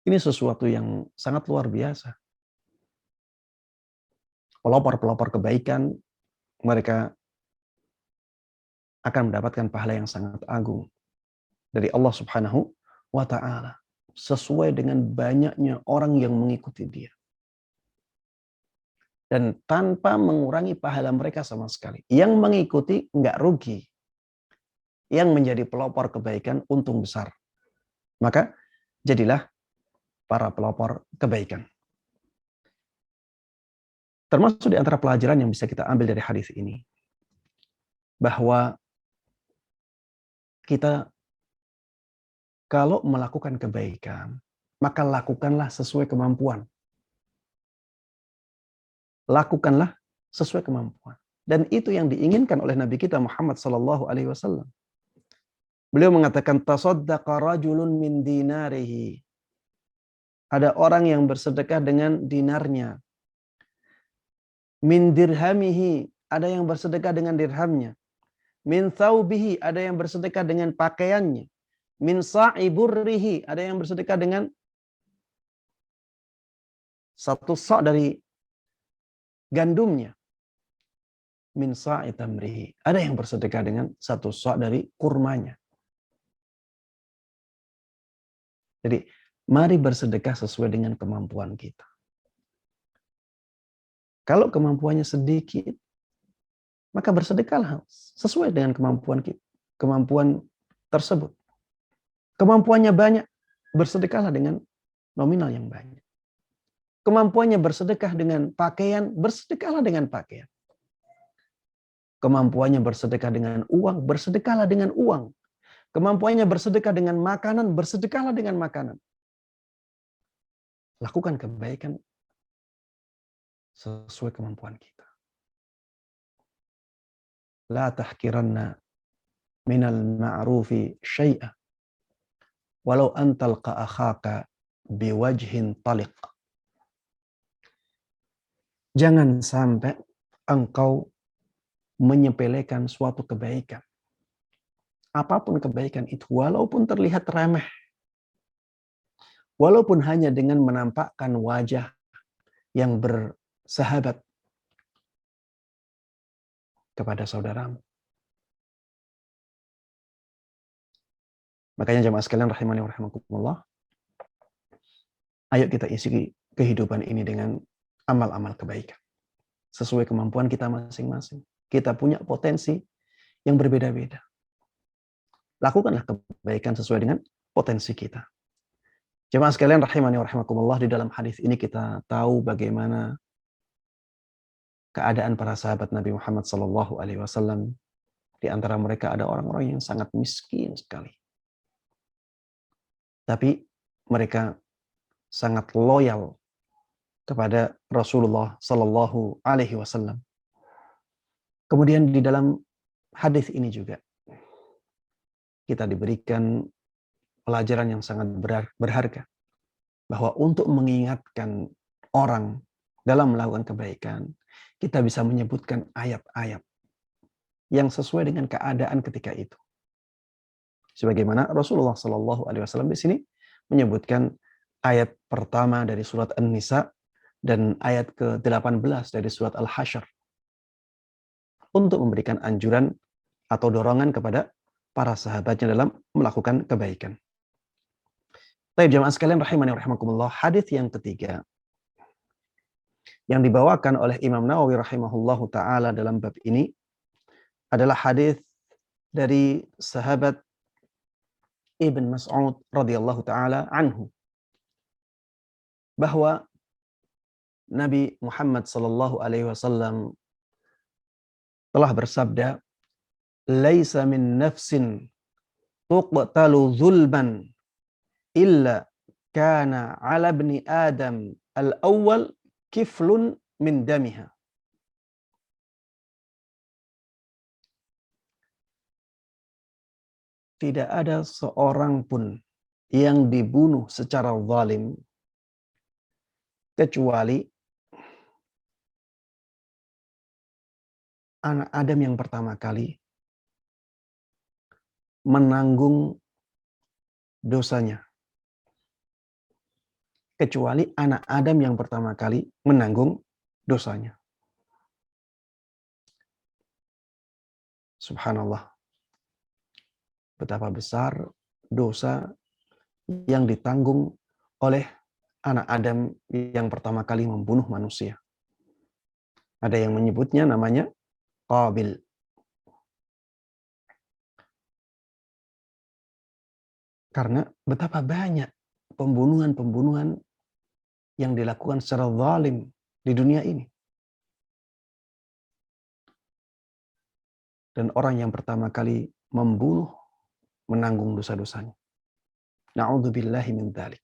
ini sesuatu yang sangat luar biasa. Pelopor-pelopor kebaikan, mereka akan mendapatkan pahala yang sangat agung dari Allah Subhanahu wa Ta'ala, sesuai dengan banyaknya orang yang mengikuti dia. Dan tanpa mengurangi pahala mereka sama sekali. Yang mengikuti nggak rugi. Yang menjadi pelopor kebaikan untung besar. Maka jadilah para pelopor kebaikan. Termasuk di antara pelajaran yang bisa kita ambil dari hadis ini, bahwa kita kalau melakukan kebaikan, maka lakukanlah sesuai kemampuan. Lakukanlah sesuai kemampuan. Dan itu yang diinginkan oleh Nabi kita Muhammad Sallallahu Alaihi Wasallam. Beliau mengatakan, tasaddaqa rajulun min dinarihi. Ada orang yang bersedekah dengan dinarnya. Min dirhamihi, ada yang bersedekah dengan dirhamnya. Min thawbihi, ada yang bersedekah dengan pakaiannya. Min sa'i burrihi, ada yang bersedekah dengan satu sa' dari gandumnya. Min sa'i tamrihi, ada yang bersedekah dengan satu sa' dari kurmanya. Jadi, mari bersedekah sesuai dengan kemampuan kita. Kalau kemampuannya sedikit, maka bersedekahlah sesuai dengan kemampuan kita, kemampuan tersebut. Kemampuannya banyak, bersedekahlah dengan nominal yang banyak. Kemampuannya bersedekah dengan pakaian, bersedekahlah dengan pakaian. Kemampuannya bersedekah dengan uang, bersedekahlah dengan uang. Kemampuannya bersedekah dengan makanan, bersedekahlah dengan makanan. Lakukan kebaikan sesuai kemampuan kita. La tahkiranna minal ma'rufi syai'a walau antalqa akhaka biwajhin taliq. Jangan sampai engkau menyepelekan suatu kebaikan. Apapun kebaikan itu, walaupun terlihat remeh, walaupun hanya dengan menampakkan wajah yang bersahabat kepada saudaramu. Makanya jemaah sekalian rahimani wa rahimakumullah, ayo kita isi kehidupan ini dengan amal-amal kebaikan. Sesuai kemampuan kita masing-masing. Kita punya potensi yang berbeda-beda. Lakukanlah kebaikan sesuai dengan potensi kita. Jemaah sekalian rahimani wa rahimakumullah, di dalam hadis ini kita tahu bagaimana keadaan para sahabat Nabi Muhammad SAW. Di antara mereka ada orang-orang yang sangat miskin sekali. Tapi mereka sangat loyal kepada Rasulullah Sallallahu Alaihi Wasallam. Kemudian di dalam hadis ini juga kita diberikan pelajaran yang sangat berharga, bahwa untuk mengingatkan orang dalam melakukan kebaikan, kita bisa menyebutkan ayat-ayat yang sesuai dengan keadaan ketika itu. Sebagaimana Rasulullah Sallallahu Alaihi Wasallam di sini menyebutkan ayat pertama dari surat An-Nisa dan ayat ke-18 dari surat Al-Hasyr untuk memberikan anjuran atau dorongan kepada para sahabatnya dalam melakukan kebaikan. Baik jemaah sekalian rahimani wa rahimakumullah, hadis yang ketiga yang dibawakan oleh Imam Nawawi rahimahullahu taala dalam bab ini adalah hadis dari sahabat Ibn Mas'ud radhiyallahu taala anhu, bahwa Nabi Muhammad sallallahu alaihi wasallam telah bersabda, "Laisa min nafsin tuqtalu zulman illa kana 'ala ibni Adam al-awwal kiflun min damiha." Tidak ada seorang pun yang dibunuh secara zalim kecuali anak Adam yang pertama kali menanggung dosanya. Kecuali anak Adam yang pertama kali menanggung dosanya. Subhanallah. Betapa besar dosa yang ditanggung oleh anak Adam yang pertama kali membunuh manusia. Ada yang menyebutnya namanya Qabil. Karena betapa banyak pembunuhan-pembunuhan yang dilakukan secara zalim di dunia ini. Dan orang yang pertama kali membunuh menanggung dosa-dosanya. Na'udzubillahi min dzalik.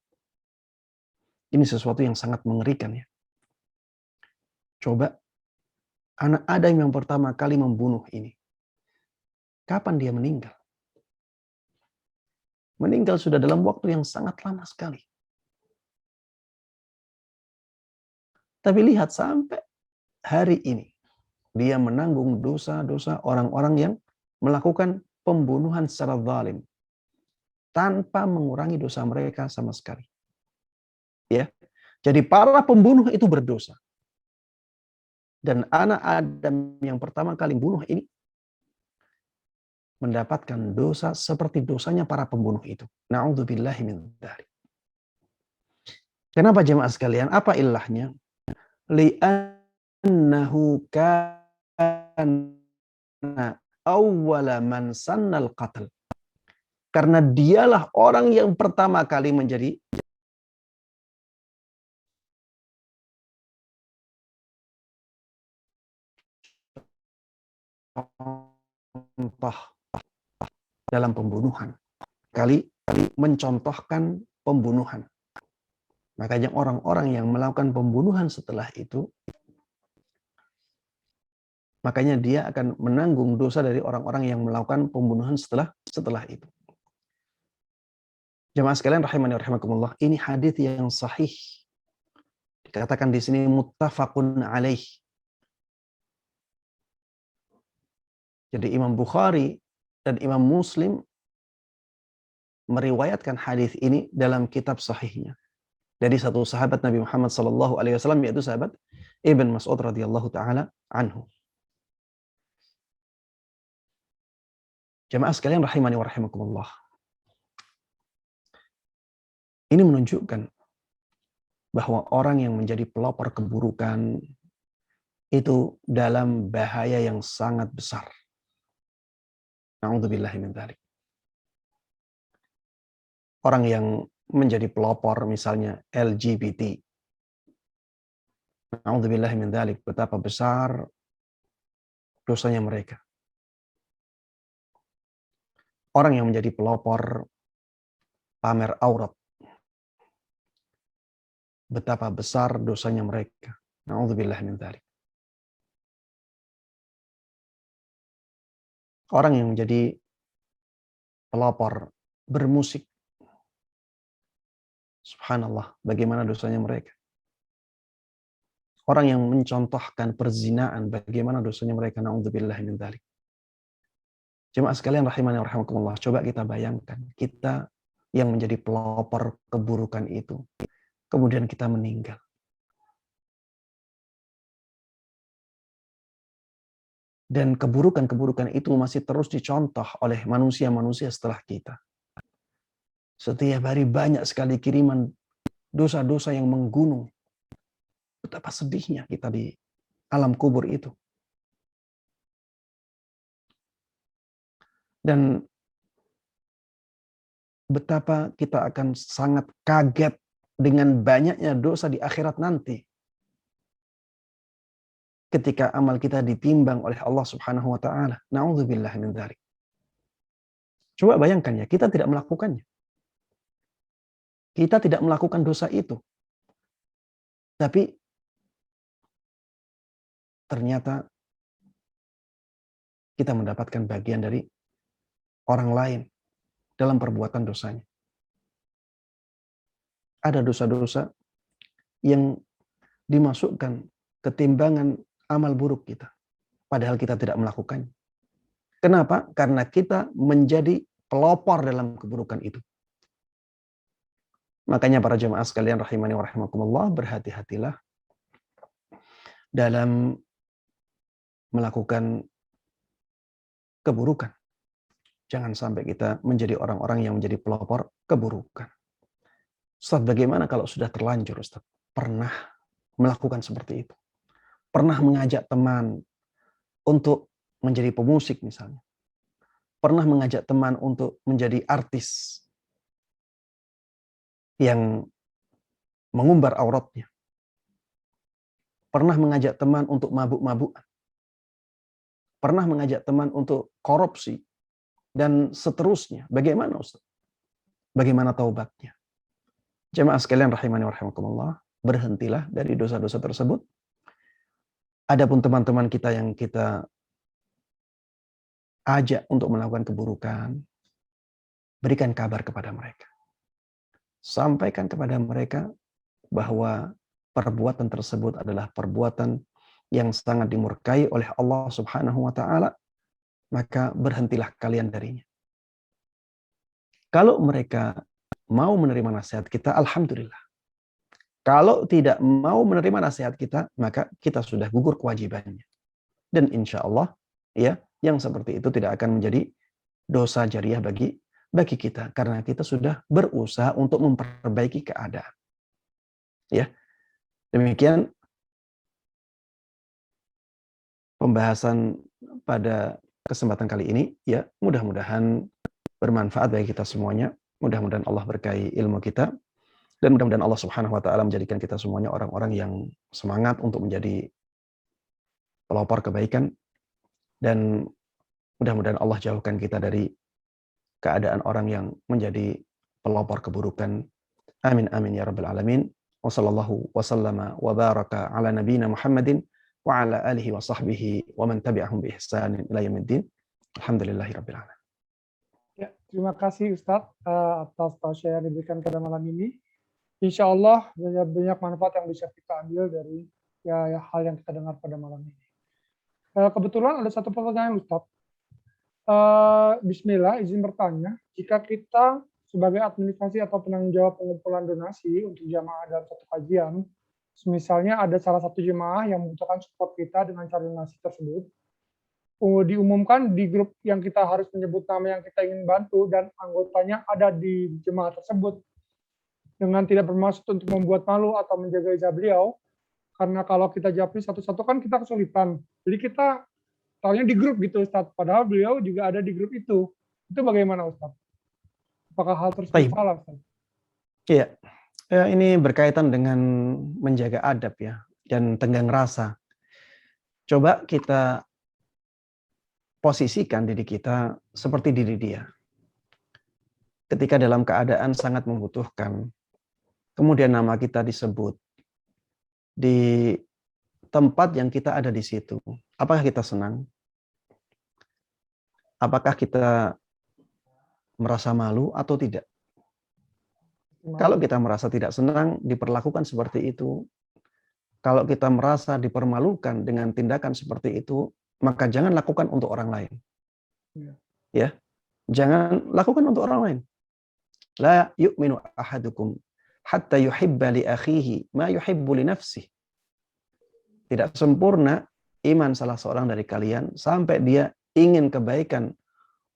Ini sesuatu yang sangat mengerikan ya. Coba anak Adam yang pertama kali membunuh ini, kapan dia meninggal? Meninggal sudah dalam waktu yang sangat lama sekali. Tapi lihat sampai hari ini, dia menanggung dosa-dosa orang-orang yang melakukan pembunuhan secara zalim tanpa mengurangi dosa mereka sama sekali. Ya. Jadi para pembunuh itu berdosa. Dan anak Adam yang pertama kali bunuh ini mendapatkan dosa seperti dosanya para pembunuh itu. Na'udzubillahi min dzalik. Kenapa jemaah sekalian? Apa ilahnya? Li'annahu kana awwala man sannal qatl. Karena dialah orang yang pertama kali menjadi contoh dalam pembunuhan. Kali mencontohkan pembunuhan. Makanya orang-orang yang melakukan pembunuhan setelah itu, makanya dia akan menanggung dosa dari orang-orang yang melakukan pembunuhan setelah itu. Jemaah sekalian rahimani rahimakumullah, ini hadis yang sahih. Dikatakan di sini muttafaqun alaih. Jadi Imam Bukhari dan Imam Muslim meriwayatkan hadis ini dalam kitab sahihnya dari satu sahabat Nabi Muhammad SAW, yaitu sahabat Ibn Mas'ud radhiyallahu taala anhu. Jemaah sekalian rahimani wa rahimakumullah. Ini menunjukkan bahwa orang yang menjadi pelopor keburukan itu dalam bahaya yang sangat besar. Na'udzubillahi min dzalik. Orang yang menjadi pelopor misalnya LGBT. Na'udzubillahi min dzalik, betapa besar dosanya mereka. Orang yang menjadi pelopor pamer aurat, betapa besar dosanya mereka. Na'udzubillahi min dzalik. Orang yang menjadi pelopor bermusik, subhanallah, bagaimana dosanya mereka. Orang yang mencontohkan perzinaan, bagaimana dosanya mereka. Na'udzubillahi min dzalik. Jemaah sekalian rahimani wa rahimakumullah, coba kita bayangkan, kita yang menjadi pelopor keburukan itu, kemudian kita meninggal. Dan keburukan-keburukan itu masih terus dicontoh oleh manusia-manusia setelah kita. Setiap hari banyak sekali kiriman dosa-dosa yang menggunung. Betapa sedihnya kita di alam kubur itu. Dan betapa kita akan sangat kaget dengan banyaknya dosa di akhirat nanti. Ketika amal kita ditimbang oleh Allah Subhanahu wa taala. Na'udzubillah min dzalik. Coba bayangkan ya, kita tidak melakukannya. Kita tidak melakukan dosa itu. Tapi ternyata kita mendapatkan bagian dari orang lain dalam perbuatan dosanya. Ada dosa-dosa yang dimasukkan ke timbangan amal buruk kita. Padahal kita tidak melakukannya. Kenapa? Karena kita menjadi pelopor dalam keburukan itu. Makanya para jemaah sekalian rahimani wa rahimakumullah, berhati-hatilah dalam melakukan keburukan. Jangan sampai kita menjadi orang-orang yang menjadi pelopor keburukan. Ustaz, bagaimana kalau sudah terlanjur, Ustaz? Pernah melakukan seperti itu. Pernah mengajak teman untuk menjadi pemusik misalnya. Pernah mengajak teman untuk menjadi artis yang mengumbar auratnya. Pernah mengajak teman untuk mabuk-mabukan. Pernah mengajak teman untuk korupsi. Dan seterusnya. Bagaimana, Ustaz? Bagaimana taubatnya? Jemaah sekalian rahimani wa rahimakumullah, berhentilah dari dosa-dosa tersebut. Adapun teman-teman kita yang kita ajak untuk melakukan keburukan, berikan kabar kepada mereka. Sampaikan kepada mereka bahwa perbuatan tersebut adalah perbuatan yang sangat dimurkai oleh Allah Subhanahu wa taala, maka berhentilah kalian darinya. Kalau mereka mau menerima nasihat kita, alhamdulillah. Kalau tidak mau menerima nasihat kita, maka kita sudah gugur kewajibannya. Dan insya Allah, ya, yang seperti itu tidak akan menjadi dosa jariah bagi kita. Karena kita sudah berusaha untuk memperbaiki keadaan. Ya, demikian pembahasan pada kesempatan kali ini. Ya, mudah-mudahan bermanfaat bagi kita semuanya. Mudah-mudahan Allah berkahi ilmu kita. Dan mudah-mudahan Allah Subhanahu wa Ta'ala menjadikan kita semuanya orang-orang yang semangat untuk menjadi pelopor kebaikan. Dan mudah-mudahan Allah jauhkan kita dari keadaan orang yang menjadi pelopor keburukan. Amin amin ya rabbal alamin. Wa sallallahu wa sallama wa baraka ala nabiyina Muhammadin wa ala alihi wa sahbihi wa man tabi'ahum bi ihsanin ila yaumiddin. Alhamdulillahi rabbil alamin. Ya, terima kasih Ustadz atas tausiah yang diberikan pada malam ini. Insya Allah banyak manfaat yang bisa kita ambil dari hal yang kita dengar pada malam ini. Kebetulan ada satu pertanyaan Ustadz. Bismillah, izin bertanya, jika kita sebagai administrasi atau penanggung jawab pengumpulan donasi untuk jamaah dalam satu kajian, misalnya ada salah satu jemaah yang membutuhkan support kita dengan cara donasi tersebut, diumumkan di grup yang kita harus menyebut nama yang kita ingin bantu dan anggotanya ada di jemaah tersebut, dengan tidak bermaksud untuk membuat malu atau menjaga izah beliau, karena kalau kita japri satu-satu kan kita kesulitan. Jadi kita tahunya di grup gitu Ustaz, padahal beliau juga ada di grup itu. Itu bagaimana Ustaz? Apakah hal tersebut salah Ustaz? Iya, ini berkaitan dengan menjaga adab ya, dan tenggang rasa. Coba kita posisikan diri kita seperti diri dia. Ketika dalam keadaan sangat membutuhkan, kemudian nama kita disebut di tempat yang kita ada di situ, apakah kita senang? Apakah kita merasa malu atau tidak? Kalau kita merasa tidak senang, diperlakukan seperti itu. Kalau kita merasa dipermalukan dengan tindakan seperti itu, maka jangan lakukan untuk orang lain. Ya, jangan lakukan untuk orang lain. La yu'minu ahadukum hatta yuhibba li akhihi ma yuhibbu li nafsihi. Tidak sempurna iman salah seorang dari kalian sampai dia ingin kebaikan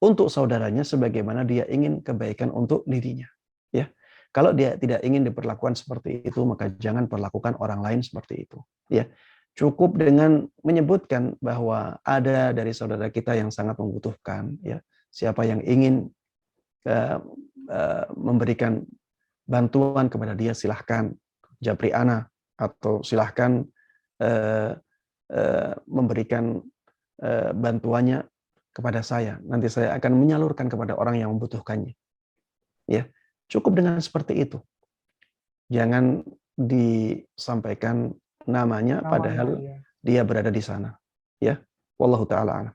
untuk saudaranya sebagaimana dia ingin kebaikan untuk dirinya. Ya, kalau dia tidak ingin diperlakukan seperti itu, maka jangan perlakukan orang lain seperti itu. Ya, cukup dengan menyebutkan bahwa ada dari saudara kita yang sangat membutuhkan. Ya, siapa yang ingin memberikan bantuan kepada dia, silahkan japri ana atau silahkan memberikan bantuannya kepada saya. Nanti saya akan menyalurkan kepada orang yang membutuhkannya. Ya, cukup dengan seperti itu. Jangan disampaikan namanya padahal dia berada di sana. Ya, wallahu taala a'lam.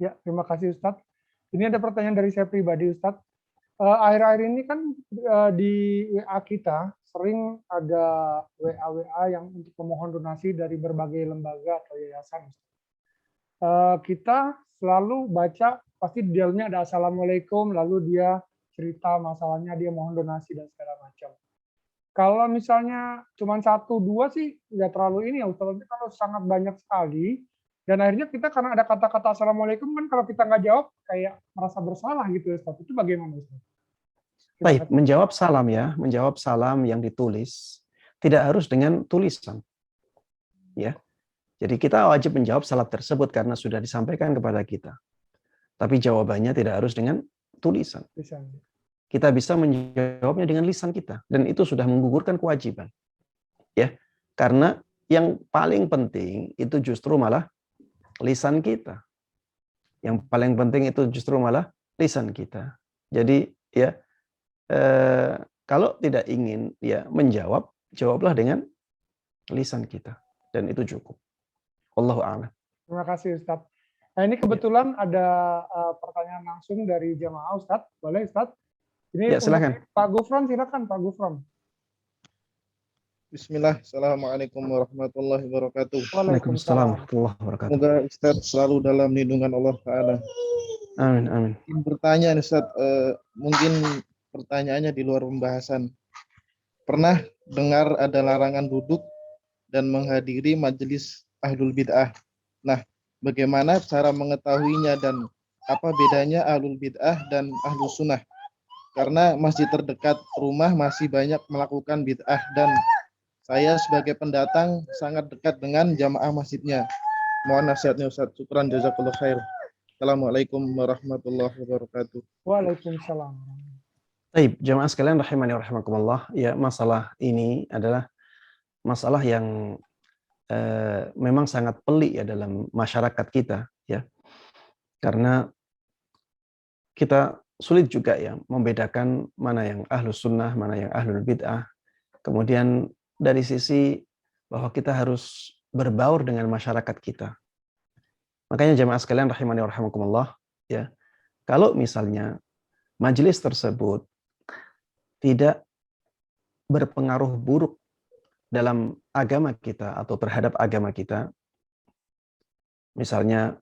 Ya, terima kasih Ustadz. Ini ada pertanyaan dari saya pribadi Ustadz. Akhir-akhir ini kan di WA kita sering ada WA yang untuk memohon donasi dari berbagai lembaga atau yayasan. Kita selalu baca, pasti di dalamnya ada Assalamualaikum, lalu dia cerita masalahnya, dia mohon donasi dan segala macam. Kalau misalnya cuma 1-2 sih nggak terlalu ini ya Ustaz, tapi kalau sangat banyak sekali, dan akhirnya kita karena ada kata-kata Assalamualaikum kan kalau kita nggak jawab kayak merasa bersalah gitu Ustaz. Itu bagaimana Ustaz? Baik, menjawab salam ya, menjawab salam yang ditulis tidak harus dengan tulisan. Ya. Jadi kita wajib menjawab salam tersebut karena sudah disampaikan kepada kita. Tapi jawabannya tidak harus dengan tulisan. Kita bisa menjawabnya dengan lisan kita dan itu sudah menggugurkan kewajiban. Ya. Karena yang paling penting itu justru malah lisan kita. Yang paling penting itu justru malah lisan kita. Jadi ya kalau tidak ingin ya menjawab, jawablah dengan lisan kita dan itu cukup. Wallahu a'lam. Terima kasih Ustadz. Nah ini kebetulan ada pertanyaan langsung dari jemaah Ustadz. Boleh Ustadz? Ini ya, silakan. Pak Gufron, silakan Pak Gufron. Bismillah, Assalamualaikum warahmatullahi wabarakatuh. Waalaikumsalam warahmatullahi wabarakatuh. Semoga Ustadz selalu dalam lindungan Allah Ta'ala. Amin, amin. Pertanyaan Ustadz, mungkin pertanyaannya di luar pembahasan. Pernah dengar ada larangan duduk dan menghadiri majelis ahlul bid'ah. Nah, bagaimana cara mengetahuinya dan apa bedanya ahlul bid'ah dan ahlus sunnah? Karena masjid terdekat rumah masih banyak melakukan bid'ah dan Saya sebagai pendatang sangat dekat dengan jamaah masjidnya. Mohon nasihatnya Ustaz. Syukran jazakallahu khair. Assalamualaikum warahmatullahi wabarakatuh. Waalaikumsalam. Baik, jemaah sekalian rahimani wa rahimakumullah. Ya, masalah ini adalah masalah yang memang sangat pelik ya dalam masyarakat kita ya. Karena kita sulit juga ya membedakan mana yang ahlus sunnah, mana yang ahlul bid'ah. Kemudian dari sisi bahwa kita harus berbaur dengan masyarakat kita. Makanya jemaah sekalian rahimani wa rahimakumullah ya. Kalau misalnya majelis tersebut tidak berpengaruh buruk dalam agama kita atau terhadap agama kita, misalnya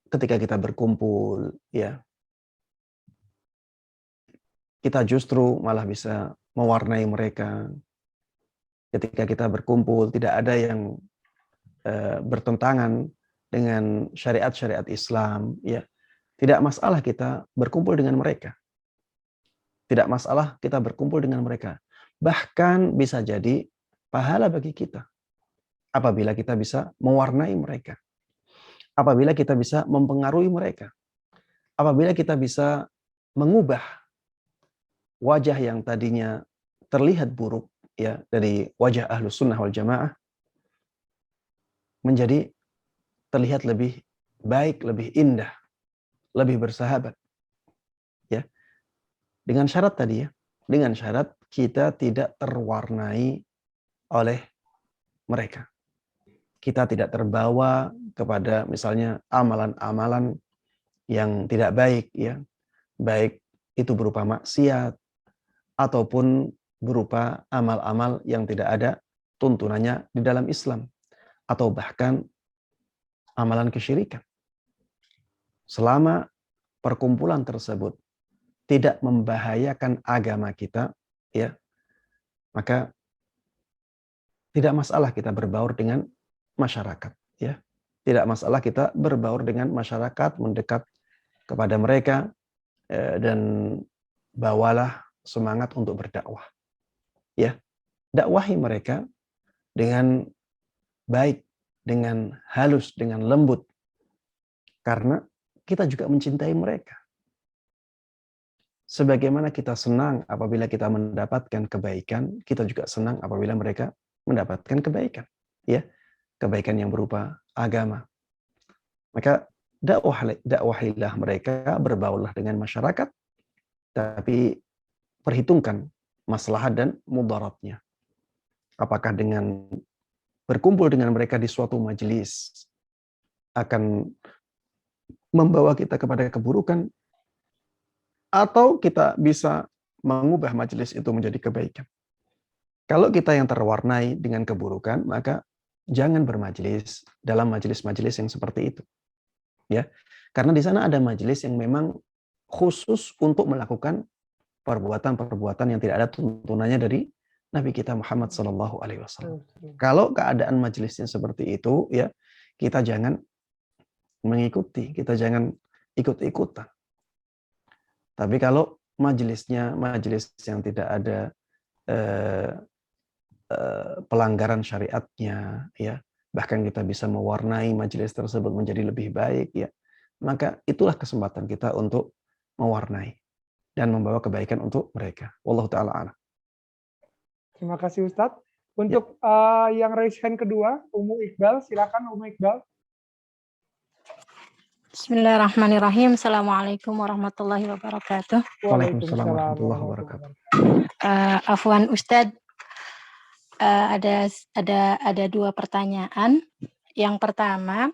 ketika kita berkumpul ya, kita justru malah bisa mewarnai mereka. Ketika kita berkumpul tidak ada yang bertentangan dengan syariat-syariat Islam ya, tidak masalah kita berkumpul dengan mereka. Tidak masalah kita berkumpul dengan mereka. Bahkan bisa jadi pahala bagi kita apabila kita bisa mewarnai mereka. Apabila kita bisa mempengaruhi mereka. Apabila kita bisa mengubah wajah yang tadinya terlihat buruk ya dari wajah ahlus sunnah wal jamaah menjadi terlihat lebih baik, lebih indah, lebih bersahabat. Ya. Dengan syarat tadi ya, dengan syarat kita tidak terwarnai oleh mereka. Kita tidak terbawa kepada misalnya amalan-amalan yang tidak baik ya. Baik itu berupa maksiat ataupun berupa amal-amal yang tidak ada tuntunannya di dalam Islam atau bahkan amalan kesyirikan. Selama perkumpulan tersebut tidak membahayakan agama kita ya, maka tidak masalah kita berbaur dengan masyarakat ya. Tidak masalah kita berbaur dengan masyarakat, mendekat kepada mereka dan bawalah semangat untuk berdakwah. Ya. Dakwahi mereka dengan baik, dengan halus, dengan lembut. Karena kita juga mencintai mereka. Sebagaimana kita senang apabila kita mendapatkan kebaikan, kita juga senang apabila mereka mendapatkan kebaikan. Ya. Kebaikan yang berupa agama. Maka dakwahilah mereka, berbaurlah dengan masyarakat, tapi perhitungkan maslahat dan mudaratnya. Apakah dengan berkumpul dengan mereka di suatu majelis akan membawa kita kepada keburukan, atau kita bisa mengubah majelis itu menjadi kebaikan. Kalau kita yang terwarnai dengan keburukan, maka jangan bermajelis dalam majelis-majelis yang seperti itu. Ya. Karena di sana ada majelis yang memang khusus untuk melakukan perbuatan-perbuatan yang tidak ada tuntunannya dari Nabi kita Muhammad SAW. Kalau keadaan majelisnya seperti itu, ya kita jangan mengikuti, kita jangan ikut-ikutan. Tapi kalau majelisnya majelis yang tidak ada pelanggaran syariatnya, ya bahkan kita bisa mewarnai majelis tersebut menjadi lebih baik, ya maka itulah kesempatan kita untuk mewarnai dan membawa kebaikan untuk mereka. Wallahu ta'ala a'lam. Terima kasih Ustadz. Untuk yang raise hand kedua, Umu Iqbal, silakan Umu Iqbal. Bismillahirrahmanirrahim. Assalamualaikum warahmatullahi wabarakatuh. Waalaikumsalam warahmatullahi wabarakatuh. Afwan Ustadz, ada dua pertanyaan. Yang pertama,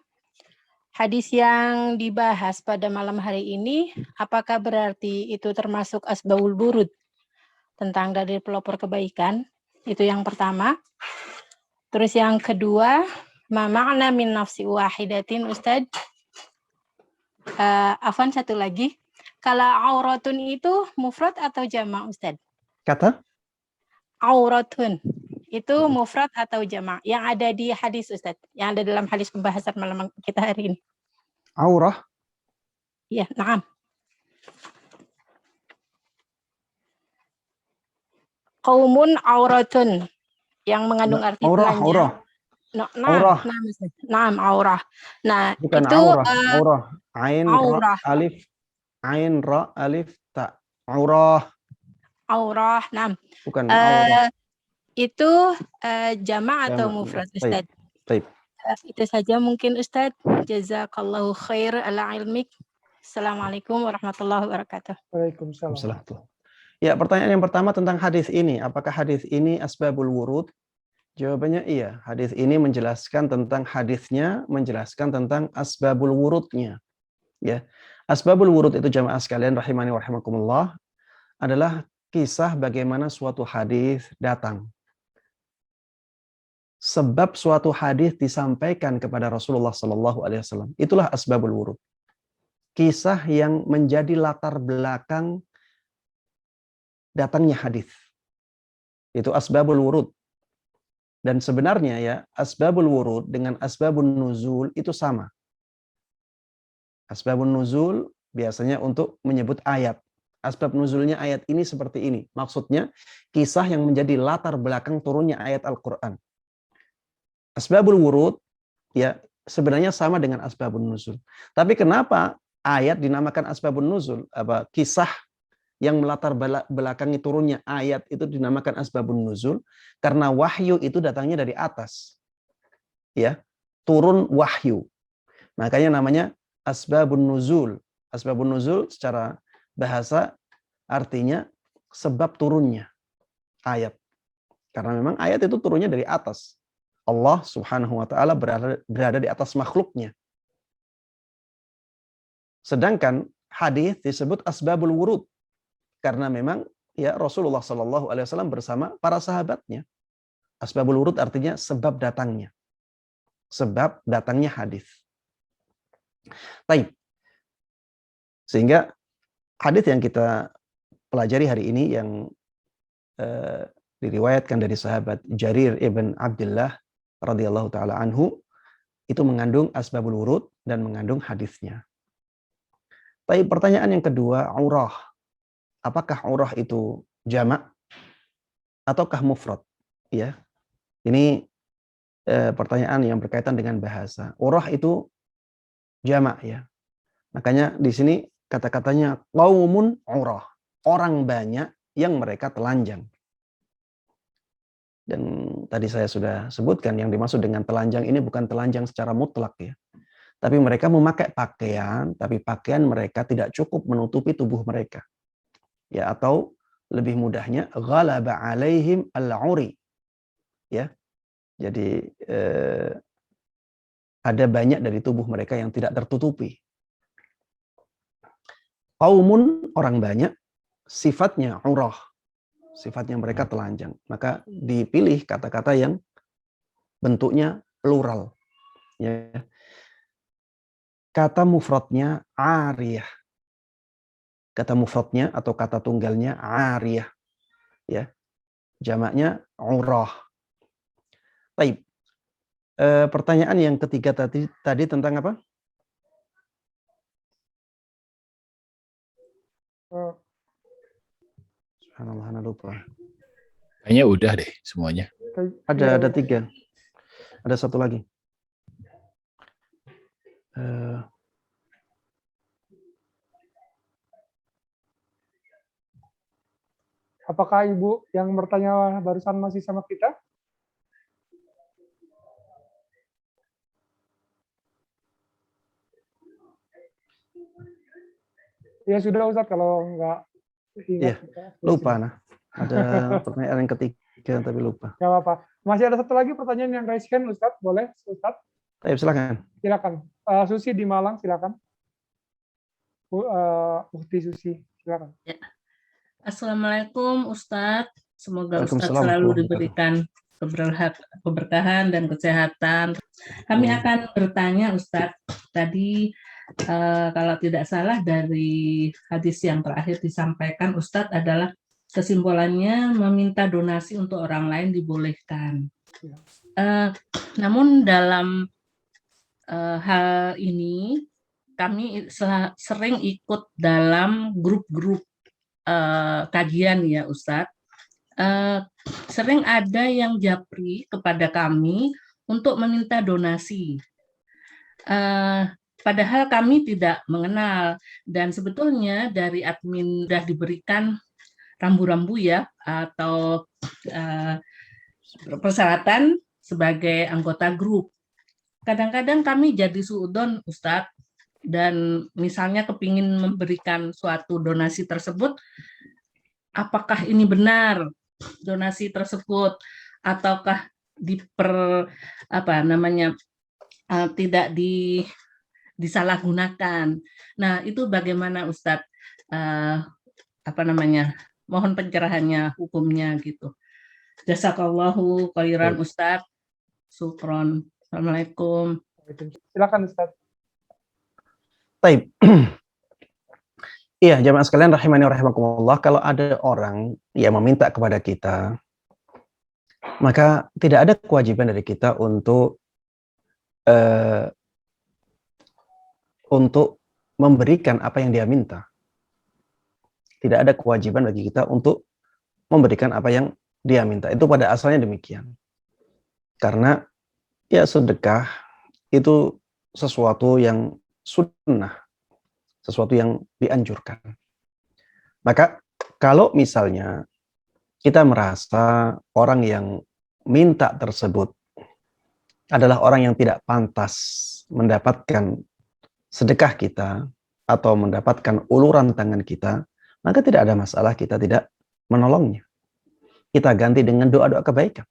hadis yang dibahas pada malam hari ini, apakah berarti itu termasuk asbaul burud tentang dalil pelopor kebaikan? Itu yang pertama. Terus yang kedua, ma ma'na min nafsi wahidatin Ustadz. Afwan satu lagi. Kalau auratun itu mufrad atau jamak Ustadz? Kata? Auratun. Itu mufrad atau jamak? Yang ada di hadis Ustadz. Yang ada dalam hadis pembahasan malam kita hari ini. Aurah? Iya, na'am. Qaumun auratun. yang mengandung arti Aurah, telanjang. aurah, Nah, aurah. aurah. Nah, Bukan itu aurah, aurah. Ain ra aurah. alif, ain ra alif ta. Aurah, Aurah. Nah, bukan aurah. itu jamak atau Jamak. mufrad, Baik, Ustaz? baik. Itu saja mungkin, Ustaz. Jazakallahu khair ala ilmik. Assalamualaikum warahmatullahi wabarakatuh. Waalaikumsalam. Assalamualaikum. Ya, pertanyaan yang pertama tentang hadis ini. Apakah hadis ini asbabul wurud? Jawabannya iya. Hadis ini menjelaskan tentang hadisnya, menjelaskan tentang asbabul wurudnya. Ya, asbabul wurud itu jamaah sekalian rahimani wa rahimakumullah adalah kisah bagaimana suatu hadis datang. Sebab suatu hadis disampaikan kepada Rasulullah Sallallahu Alaihi Wasallam. Itulah asbabul wurud. Kisah yang menjadi latar belakang datangnya hadis. Itu asbabul wurud. Dan sebenarnya ya, asbabul wurud dengan asbabun nuzul itu sama. Asbabun nuzul biasanya untuk menyebut ayat. Asbab nuzulnya ayat ini seperti ini. Maksudnya kisah yang menjadi latar belakang turunnya ayat Al-Quran. Asbabul wurud ya sebenarnya sama dengan asbabun nuzul. Tapi kenapa ayat dinamakan asbabun nuzul? Kisah yang melatar belakangi turunnya ayat itu dinamakan asbabun nuzul karena wahyu itu datangnya dari atas. Ya, turun wahyu. Makanya namanya asbabun nuzul. Asbabun nuzul secara bahasa artinya sebab turunnya ayat. Karena memang ayat itu turunnya dari atas. Allah Subhanahu wa taala berada di atas makhluknya. Sedangkan hadis disebut asbabul wurud karena memang ya Rasulullah Shallallahu alaihi wasallam bersama para sahabatnya. Asbabul wurud artinya sebab datangnya. Sebab datangnya hadis. Baik. Sehingga hadis yang kita pelajari hari ini yang diriwayatkan dari sahabat Jarir ibn Abdullah radhiyallahu taala anhu itu mengandung asbabul wurud dan mengandung hadisnya. Baik, pertanyaan yang kedua, aurah. Apakah aurah itu jamak ataukah mufrad? Ya. Ini pertanyaan yang berkaitan dengan bahasa. Aurah itu jamak ya. Makanya di sini kata-katanya qaumun aurah. Orang banyak yang mereka telanjang. Dan tadi saya sudah sebutkan yang dimaksud dengan telanjang ini bukan telanjang secara mutlak ya. Tapi mereka memakai pakaian, tapi pakaian mereka tidak cukup menutupi tubuh mereka. Ya, atau lebih mudahnya ghalaba alaihim al-uri. Ya. Jadi ada banyak dari tubuh mereka yang tidak tertutupi. Qaumun orang banyak, sifatnya urah. Sifatnya mereka telanjang. Maka dipilih kata-kata yang bentuknya plural. Ya. Kata mufradnya ariyah. Kata mufradnya atau kata tunggalnya ariyah. Ya. Jamaknya urah. Baik. Pertanyaan yang ketiga tadi tentang apa? Subhanallah, lupa. Kayaknya udah deh semuanya. Ada 3. Ada satu lagi. Apakah Ibu yang bertanya barusan masih sama kita? Ya sudah Ustaz, kalau nggak ingat. Iya, lupa nah. Ada pertanyaan yang ketiga tapi lupa. Nggak apa-apa. Masih ada satu lagi pertanyaan yang raise hand Ustaz, boleh Ustaz? Ayo silakan. Silakan. Susi di Malang, silakan. Ukti Susi, silakan. Ya. Assalamualaikum Ustadz. Semoga Ustadz Waalaikumsalam. selalu diberikan keberkahan dan kesehatan. Kami akan bertanya Ustadz, tadi kalau tidak salah dari hadis yang terakhir disampaikan Ustadz adalah kesimpulannya meminta donasi untuk orang lain dibolehkan. Namun dalam hal ini kami sering ikut dalam grup-grup kajian ya Ustadz. sering ada yang japri kepada kami untuk meminta donasi. Padahal kami tidak mengenal, dan sebetulnya dari admin sudah diberikan rambu-rambu ya, atau persyaratan sebagai anggota grup. Kadang-kadang kami jadi suudon, Ustadz, dan misalnya kepingin memberikan suatu donasi tersebut, apakah ini benar donasi tersebut, ataukah tidak disalahgunakan. Nah, itu bagaimana Ustadz? Mohon pencerahannya, hukumnya gitu. Jazakallahu khairan Ustadz. Syukron. Assalamualaikum. Silakan Ustadz. Baik. Iya, jamaah sekalian rahimani wa rahimakumullah, kalau ada orang yang meminta kepada kita, maka tidak ada kewajiban dari kita untuk memberikan apa yang dia minta. Tidak ada kewajiban bagi kita untuk memberikan apa yang dia minta. Itu pada asalnya demikian. Karena ya sedekah itu sesuatu yang sunnah, sesuatu yang dianjurkan. Maka kalau misalnya kita merasa orang yang minta tersebut adalah orang yang tidak pantas mendapatkan sedekah kita atau mendapatkan uluran tangan kita, maka tidak ada masalah kita tidak menolongnya. Kita ganti dengan doa-doa kebaikan.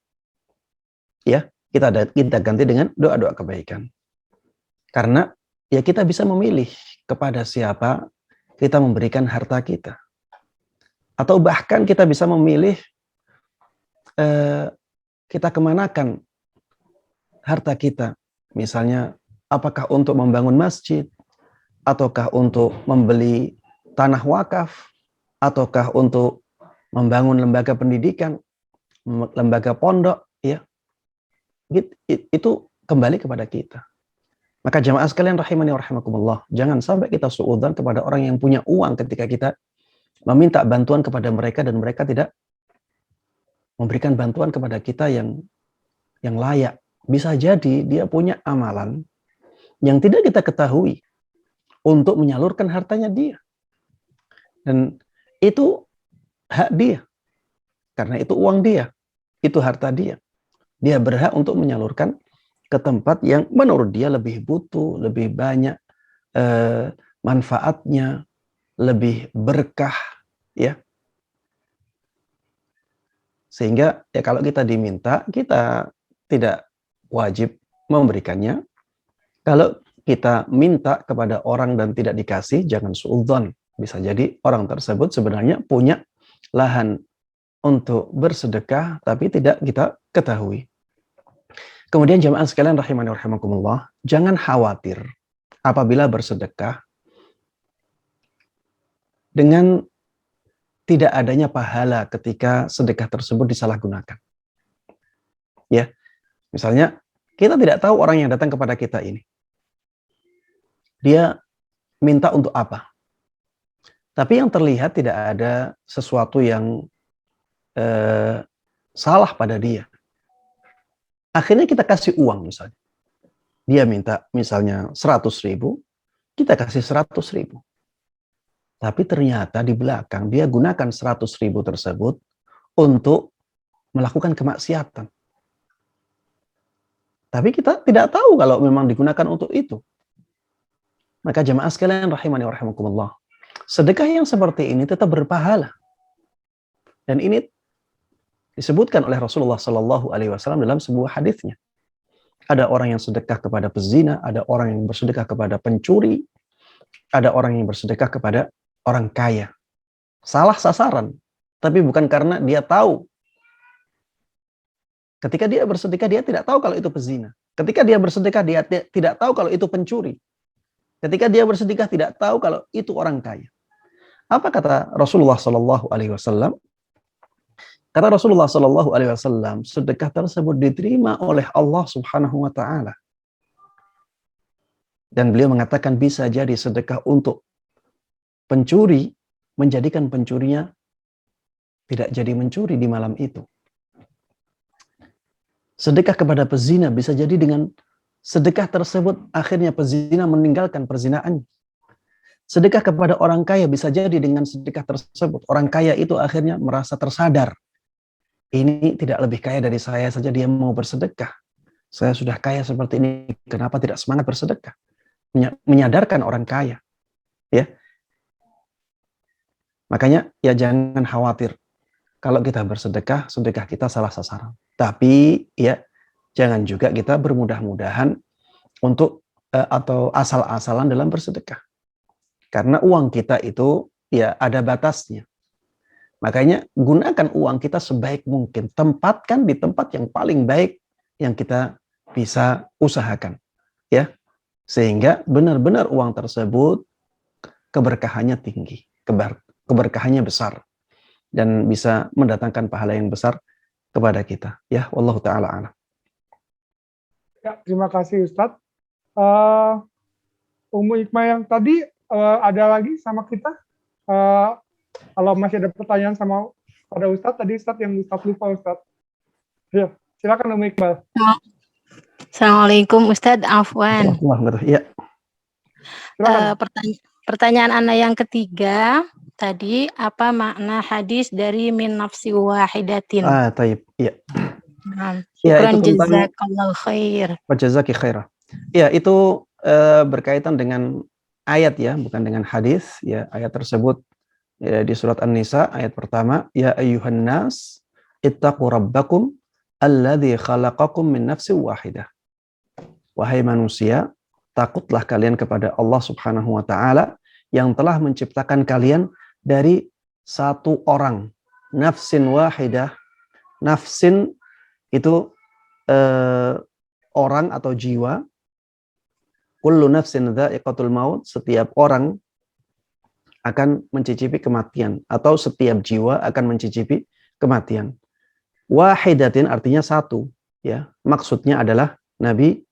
Ya, kita ganti dengan doa-doa kebaikan. Karena ya kita bisa memilih kepada siapa kita memberikan harta kita. Atau bahkan kita bisa memilih kita kemanakan harta kita. Misalnya, apakah untuk membangun masjid, ataukah untuk membeli tanah wakaf, ataukah untuk membangun lembaga pendidikan, lembaga pondok, ya. Itu kembali kepada kita. Maka jamaah sekalian rahimani wa rahimakumullah, jangan sampai kita suudzon kepada orang yang punya uang ketika kita meminta bantuan kepada mereka dan mereka tidak memberikan bantuan kepada kita yang layak. Bisa jadi dia punya amalan yang tidak kita ketahui untuk menyalurkan hartanya dia. Dan itu hak dia. Karena itu uang dia. Itu harta dia. Dia berhak untuk menyalurkan ke tempat yang menurut dia lebih butuh, lebih banyak manfaatnya, lebih berkah, ya. Sehingga ya kalau kita diminta, kita tidak wajib memberikannya. Kalau kita minta kepada orang dan tidak dikasih, jangan suudzon. Bisa jadi orang tersebut sebenarnya punya lahan untuk bersedekah, tapi tidak kita ketahui. Kemudian jamaah sekalian rahimani wa rahimakumullah, jangan khawatir apabila bersedekah dengan tidak adanya pahala ketika sedekah tersebut disalahgunakan. Ya, misalnya kita tidak tahu orang yang datang kepada kita ini. Dia minta untuk apa? Tapi yang terlihat tidak ada sesuatu yang salah pada dia. Akhirnya kita kasih uang misalnya. Dia minta misalnya 100.000, kita kasih 100.000. Tapi ternyata di belakang dia gunakan 100.000 tersebut untuk melakukan kemaksiatan. Tapi kita tidak tahu kalau memang digunakan untuk itu. Maka jamaah sekalian rahimani wa rahimakumullah, sedekah yang seperti ini tetap berpahala. Dan ini disebutkan oleh Rasulullah Sallallahu Alaihi Wasallam dalam sebuah hadisnya. Ada orang yang sedekah kepada pezina, ada orang yang bersedekah kepada pencuri, ada orang yang bersedekah kepada orang kaya. Salah sasaran, tapi bukan karena dia tahu. Ketika dia bersedekah, dia tidak tahu kalau itu pezina. Ketika dia bersedekah, dia tidak tahu kalau itu pencuri. Ketika dia bersedekah, tidak tahu kalau itu orang kaya. Apa kata Rasulullah Sallallahu Alaihi Wasallam? Kata Rasulullah Sallallahu Alaihi Wasallam, sedekah tersebut diterima oleh Allah Subhanahu Wa Taala. Dan beliau mengatakan bisa jadi sedekah untuk pencuri menjadikan pencurinya tidak jadi mencuri di malam itu. Sedekah kepada pezina bisa jadi dengan sedekah tersebut akhirnya pezina meninggalkan perzinaannya. Sedekah kepada orang kaya bisa jadi dengan sedekah tersebut orang kaya itu akhirnya merasa tersadar. Ini tidak lebih kaya dari saya saja dia mau bersedekah. Saya sudah kaya seperti ini, kenapa tidak semangat bersedekah? Menyadarkan orang kaya. Ya. Makanya ya jangan khawatir. Kalau kita bersedekah, sedekah kita salah sasaran. Tapi ya jangan juga kita bermudah-mudahan untuk atau asal-asalan dalam bersedekah. Karena uang kita itu ya ada batasnya. Makanya gunakan uang kita sebaik mungkin. Tempatkan di tempat yang paling baik yang kita bisa usahakan. Ya, sehingga benar-benar uang tersebut keberkahannya tinggi. Keberkahannya besar. Dan bisa mendatangkan pahala yang besar kepada kita. Ya, wallahu ta'ala a'lam. Ya, terima kasih Ustadz. Umu Hikmah yang tadi ada lagi sama kita? Kalau masih ada pertanyaan sama pada Ustadz, tadi Ustadz yang Ustadz lupa Ustadz. Ya, silakan Umu Iqbal. Assalamualaikum Ustadz, afwan. Ya. Pertanyaan Anda yang ketiga tadi, apa makna hadis dari min nafsi wahidatin? Taib. Iya. Syukran jazakallahu khair. Wa jazaki khairah. Ya, itu berkaitan dengan ayat ya, bukan dengan hadis. Ya, ayat tersebut ya, di surat An-Nisa ayat pertama, ya ayyuhan nas ittaqu rabbakum alladzi khalaqakum min nafsin wahidah. Wahai manusia, takutlah kalian kepada Allah Subhanahu wa taala yang telah menciptakan kalian dari satu orang. Nafsin wahidah. Nafsin itu orang atau jiwa. Kullu nafsin dha'iqatul maut, setiap orang akan mencicipi kematian atau setiap jiwa akan mencicipi kematian. Wahidatin artinya satu, ya. Maksudnya adalah Nabi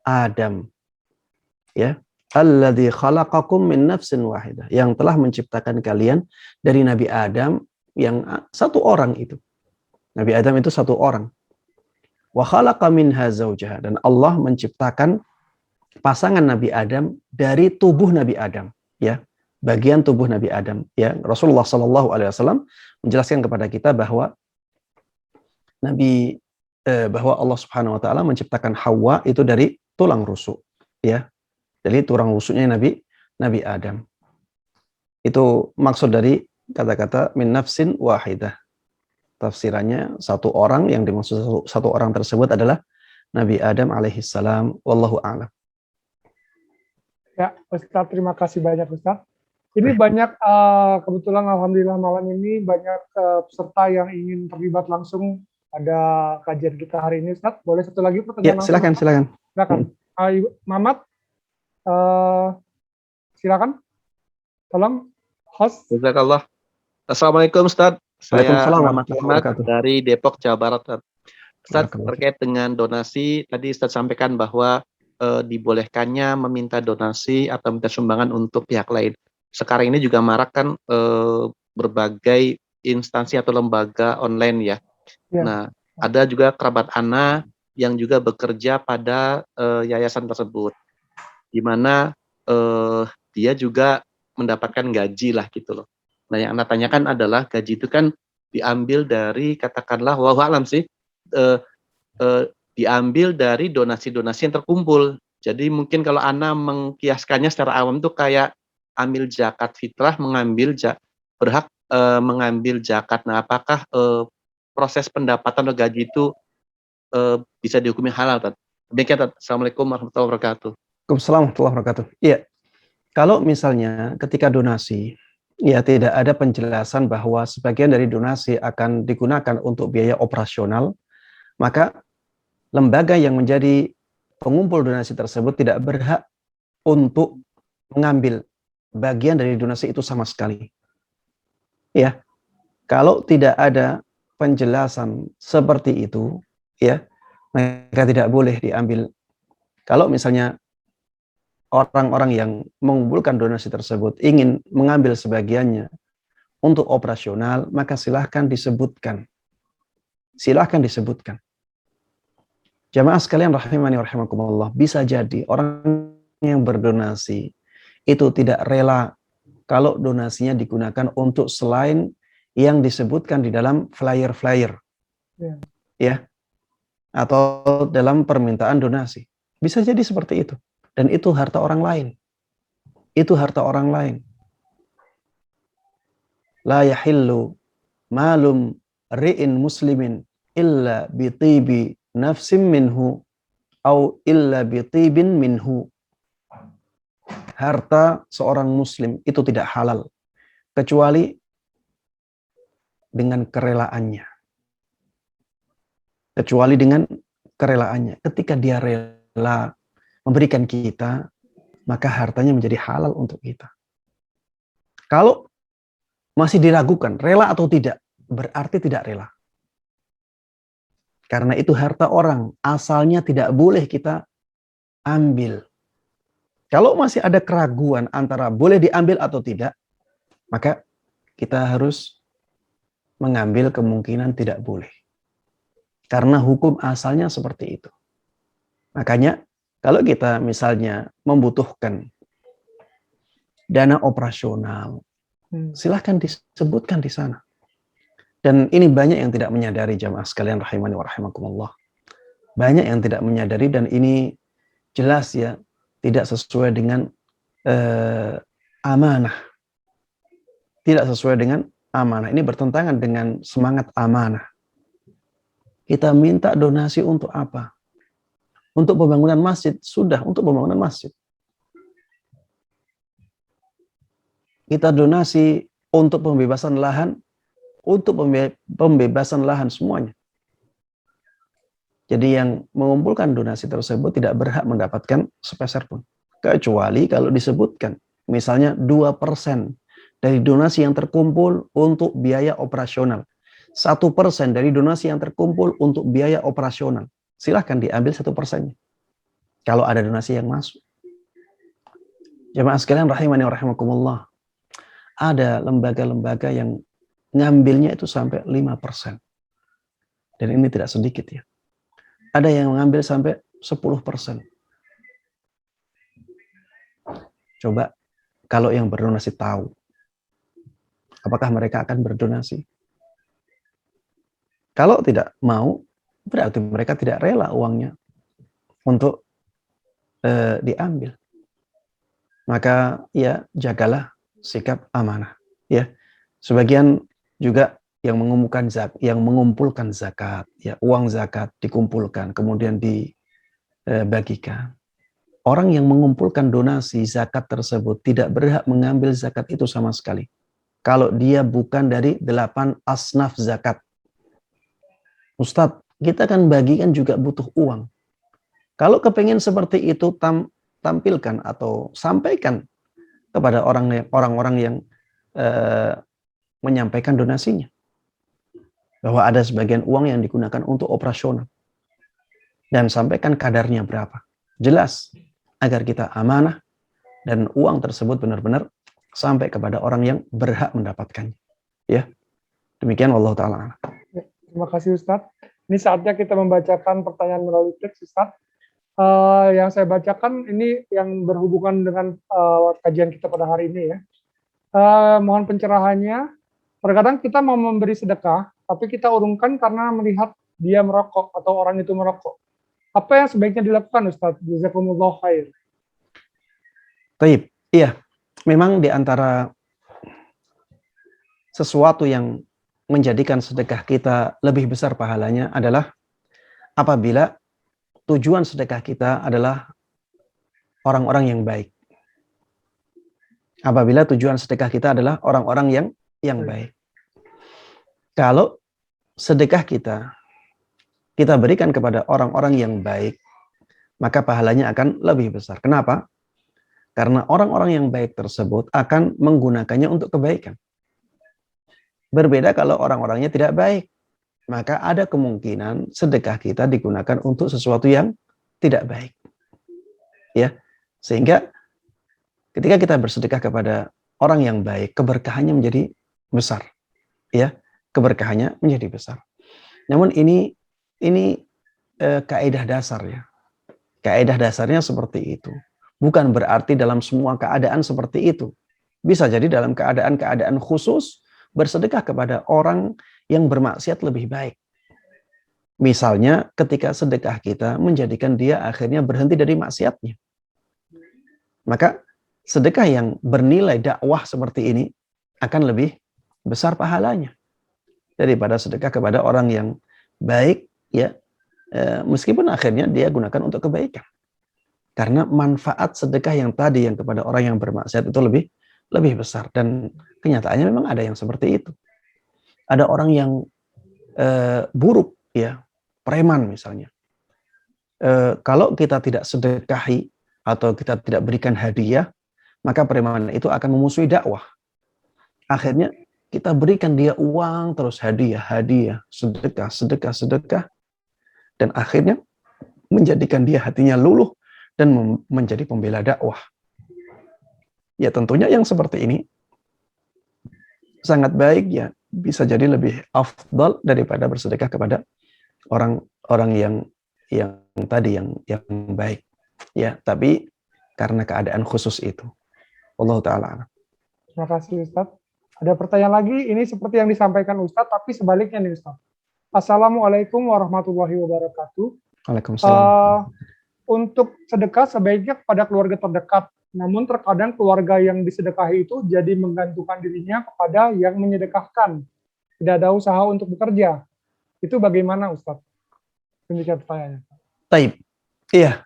Adam. Ya. Alladzi khalaqakum min nafsin wahidah, yang telah menciptakan kalian dari Nabi Adam yang satu orang itu. Nabi Adam itu satu orang. Wa khalaqa minha zawjaha, dan Allah menciptakan pasangan Nabi Adam dari tubuh Nabi Adam, ya. Bagian tubuh Nabi Adam, ya. Rasulullah SAW menjelaskan kepada kita bahwa bahwa Allah Subhanahu Wa Taala menciptakan Hawa itu dari tulang rusuk, ya. Dari tulang rusuknya Nabi Adam. Itu maksud dari kata-kata min nafsin wahidah. Tafsirannya satu orang, yang dimaksud satu orang tersebut adalah Nabi Adam alaihissalam. Wallahu a'lam. Ya, Ustaz, terima kasih banyak Ustaz. Ini banyak, kebetulan Alhamdulillah malam ini banyak peserta yang ingin terlibat langsung pada kajian kita hari ini, Ustaz. Boleh satu lagi pertanyaan? Ya, silakan. Mamat, silakan. Tolong, host. Jazakallah. Assalamualaikum Ustaz. Saya Muhammad dari Depok, Jawa Barat. Ustaz, terkait dengan donasi, tadi Ustaz sampaikan bahwa dibolehkannya meminta donasi atau minta sumbangan untuk pihak lain. Sekarang ini juga marak kan berbagai instansi atau lembaga online ya. Nah, ada juga kerabat Ana yang juga bekerja pada yayasan tersebut, di mana dia juga mendapatkan gaji lah gitu loh. Nah, yang Anda tanyakan adalah gaji itu kan diambil dari, katakanlah, wallahu alam sih, diambil dari donasi-donasi yang terkumpul. Jadi mungkin kalau Anda mengkiaskannya secara awam itu kayak ambil zakat fitrah, berhak mengambil zakat. Nah, apakah proses pendapatan atau gaji itu bisa dihukumi halal, Tad? Demikian, Tad. Assalamualaikum warahmatullahi wabarakatuh. Waalaikumsalam warahmatullahi wabarakatuh. Iya, kalau misalnya ketika donasi, ya tidak ada penjelasan bahwa sebagian dari donasi akan digunakan untuk biaya operasional, maka lembaga yang menjadi pengumpul donasi tersebut tidak berhak untuk mengambil bagian dari donasi itu sama sekali. Ya, kalau tidak ada penjelasan seperti itu, ya, maka tidak boleh diambil. Kalau misalnya orang-orang yang mengumpulkan donasi tersebut ingin mengambil sebagiannya untuk operasional, maka silahkan disebutkan. Silahkan disebutkan. Jamaah sekalian rahimani wa rahimakumullah, bisa jadi orang yang berdonasi itu tidak rela kalau donasinya digunakan untuk selain yang disebutkan di dalam flyer-flyer. Ya. Atau dalam permintaan donasi. Bisa jadi seperti itu. Dan itu harta orang lain. Itu harta orang lain. La yahillu malum ri'in muslimin illa bitibi nafsim minhu au illa bitibin minhu. Harta seorang muslim itu tidak halal kecuali dengan kerelaannya. Kecuali dengan kerelaannya. Ketika dia rela memberikan kita, maka hartanya menjadi halal untuk kita. Kalau masih diragukan, rela atau tidak, berarti tidak rela. Karena itu harta orang, asalnya tidak boleh kita ambil. Kalau masih ada keraguan antara boleh diambil atau tidak, maka kita harus mengambil kemungkinan tidak boleh. Karena hukum asalnya seperti itu. Makanya kalau kita misalnya membutuhkan dana operasional, silahkan disebutkan di sana. Dan ini banyak yang tidak menyadari, jamaah sekalian rahimani wa rahimakumullah. Banyak yang tidak menyadari, dan ini jelas ya tidak sesuai dengan amanah. Tidak sesuai dengan amanah. Ini bertentangan dengan semangat amanah. Kita minta donasi untuk apa? Untuk pembangunan masjid. Sudah, untuk pembangunan masjid. Kita donasi untuk pembebasan lahan, untuk pembebasan lahan semuanya. Jadi yang mengumpulkan donasi tersebut tidak berhak mendapatkan sepeser pun. Kecuali kalau disebutkan, misalnya 2% dari donasi yang terkumpul untuk biaya operasional. 1% dari donasi yang terkumpul untuk biaya operasional. Silahkan diambil 1%-nya. Kalau ada donasi yang masuk. Jamaah sekalian rahimani wa rahimakumullah. Ada lembaga-lembaga yang ngambilnya itu sampai 5%. Dan ini tidak sedikit ya. Ada yang mengambil sampai 10%. Coba kalau yang berdonasi tahu, apakah mereka akan berdonasi? Kalau tidak mau, berarti mereka tidak rela uangnya untuk diambil. Maka ya jagalah sikap amanah. Ya, sebagian juga yang mengumpulkan zakat, ya uang zakat dikumpulkan kemudian dibagikan. Orang yang mengumpulkan donasi zakat tersebut tidak berhak mengambil zakat itu sama sekali. Kalau dia bukan dari 8 asnaf zakat. Ustadz, kita kan bagikan juga butuh uang. Kalau kepengen seperti itu, tampilkan atau sampaikan kepada orang-orang yang menyampaikan donasinya. Bahwa ada sebagian uang yang digunakan untuk operasional. Dan sampaikan kadarnya berapa. Jelas, agar kita amanah dan uang tersebut benar-benar sampai kepada orang yang berhak mendapatkannya. Ya, demikian wallahu ta'ala. Terima kasih Ustadz. Ini saatnya kita membacakan pertanyaan melalui teks Ustadz. Yang saya bacakan ini yang berhubungan dengan kajian kita pada hari ini ya. Mohon pencerahannya. Terkadang kita mau memberi sedekah, tapi kita urungkan karena melihat dia merokok atau orang itu merokok. Apa yang sebaiknya dilakukan Ustadz? Jazakumullah khair. Baik, iya. Memang di antara sesuatu yang menjadikan sedekah kita lebih besar pahalanya adalah apabila tujuan sedekah kita adalah orang-orang yang baik. Apabila tujuan sedekah kita adalah orang-orang yang baik. Kalau sedekah kita berikan kepada orang-orang yang baik, maka pahalanya akan lebih besar. Kenapa? Karena orang-orang yang baik tersebut akan menggunakannya untuk kebaikan. Berbeda kalau orang-orangnya tidak baik, maka ada kemungkinan sedekah kita digunakan untuk sesuatu yang tidak baik. Ya, sehingga ketika kita bersedekah kepada orang yang baik, keberkahannya menjadi besar, ya, keberkahannya menjadi besar. Namun ini kaidah dasar ya. Kaidah dasarnya seperti itu. Bukan berarti dalam semua keadaan seperti itu. Bisa jadi dalam keadaan-keadaan khusus bersedekah kepada orang yang bermaksiat lebih baik. Misalnya ketika sedekah kita menjadikan dia akhirnya berhenti dari maksiatnya. Maka sedekah yang bernilai dakwah seperti ini akan lebih besar pahalanya daripada sedekah kepada orang yang baik, ya, meskipun akhirnya dia gunakan untuk kebaikan. Karena manfaat sedekah yang tadi yang kepada orang yang bermaksiat itu lebih besar, dan kenyataannya memang ada yang seperti itu. Ada orang yang buruk, ya, preman misalnya. Kalau kita tidak sedekahi atau kita tidak berikan hadiah, maka preman itu akan memusuhi dakwah. Akhirnya kita berikan dia uang terus, hadiah, sedekah, dan akhirnya menjadikan dia hatinya luluh dan menjadi pembela dakwah. Ya tentunya yang seperti ini sangat baik, ya, bisa jadi lebih afdal daripada bersedekah kepada orang yang tadi yang baik, ya, tapi karena keadaan khusus itu. Wallahu taala. Terima kasih Ustadz. Ada pertanyaan lagi, ini seperti yang disampaikan Ustadz, tapi sebaliknya nih Ustadz. Assalamualaikum warahmatullahi wabarakatuh. Waalaikumsalam. Untuk sedekah sebaiknya kepada keluarga terdekat, namun terkadang keluarga yang disedekahi itu jadi menggantungkan dirinya kepada yang menyedekahkan. Tidak ada usaha untuk bekerja. Itu bagaimana Ustadz? Demikian pertanyaannya. Taib. Iya.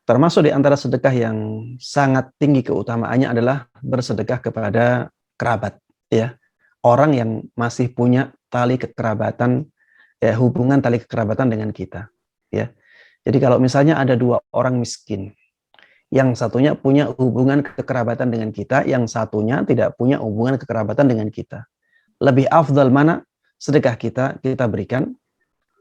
Termasuk di antara sedekah yang sangat tinggi keutamaannya adalah bersedekah kepada kerabat, ya. Orang yang masih punya tali kekerabatan, ya, hubungan tali kekerabatan dengan kita, ya. Jadi kalau misalnya ada dua orang miskin, yang satunya punya hubungan kekerabatan dengan kita, yang satunya tidak punya hubungan kekerabatan dengan kita, lebih afdal mana sedekah kita berikan?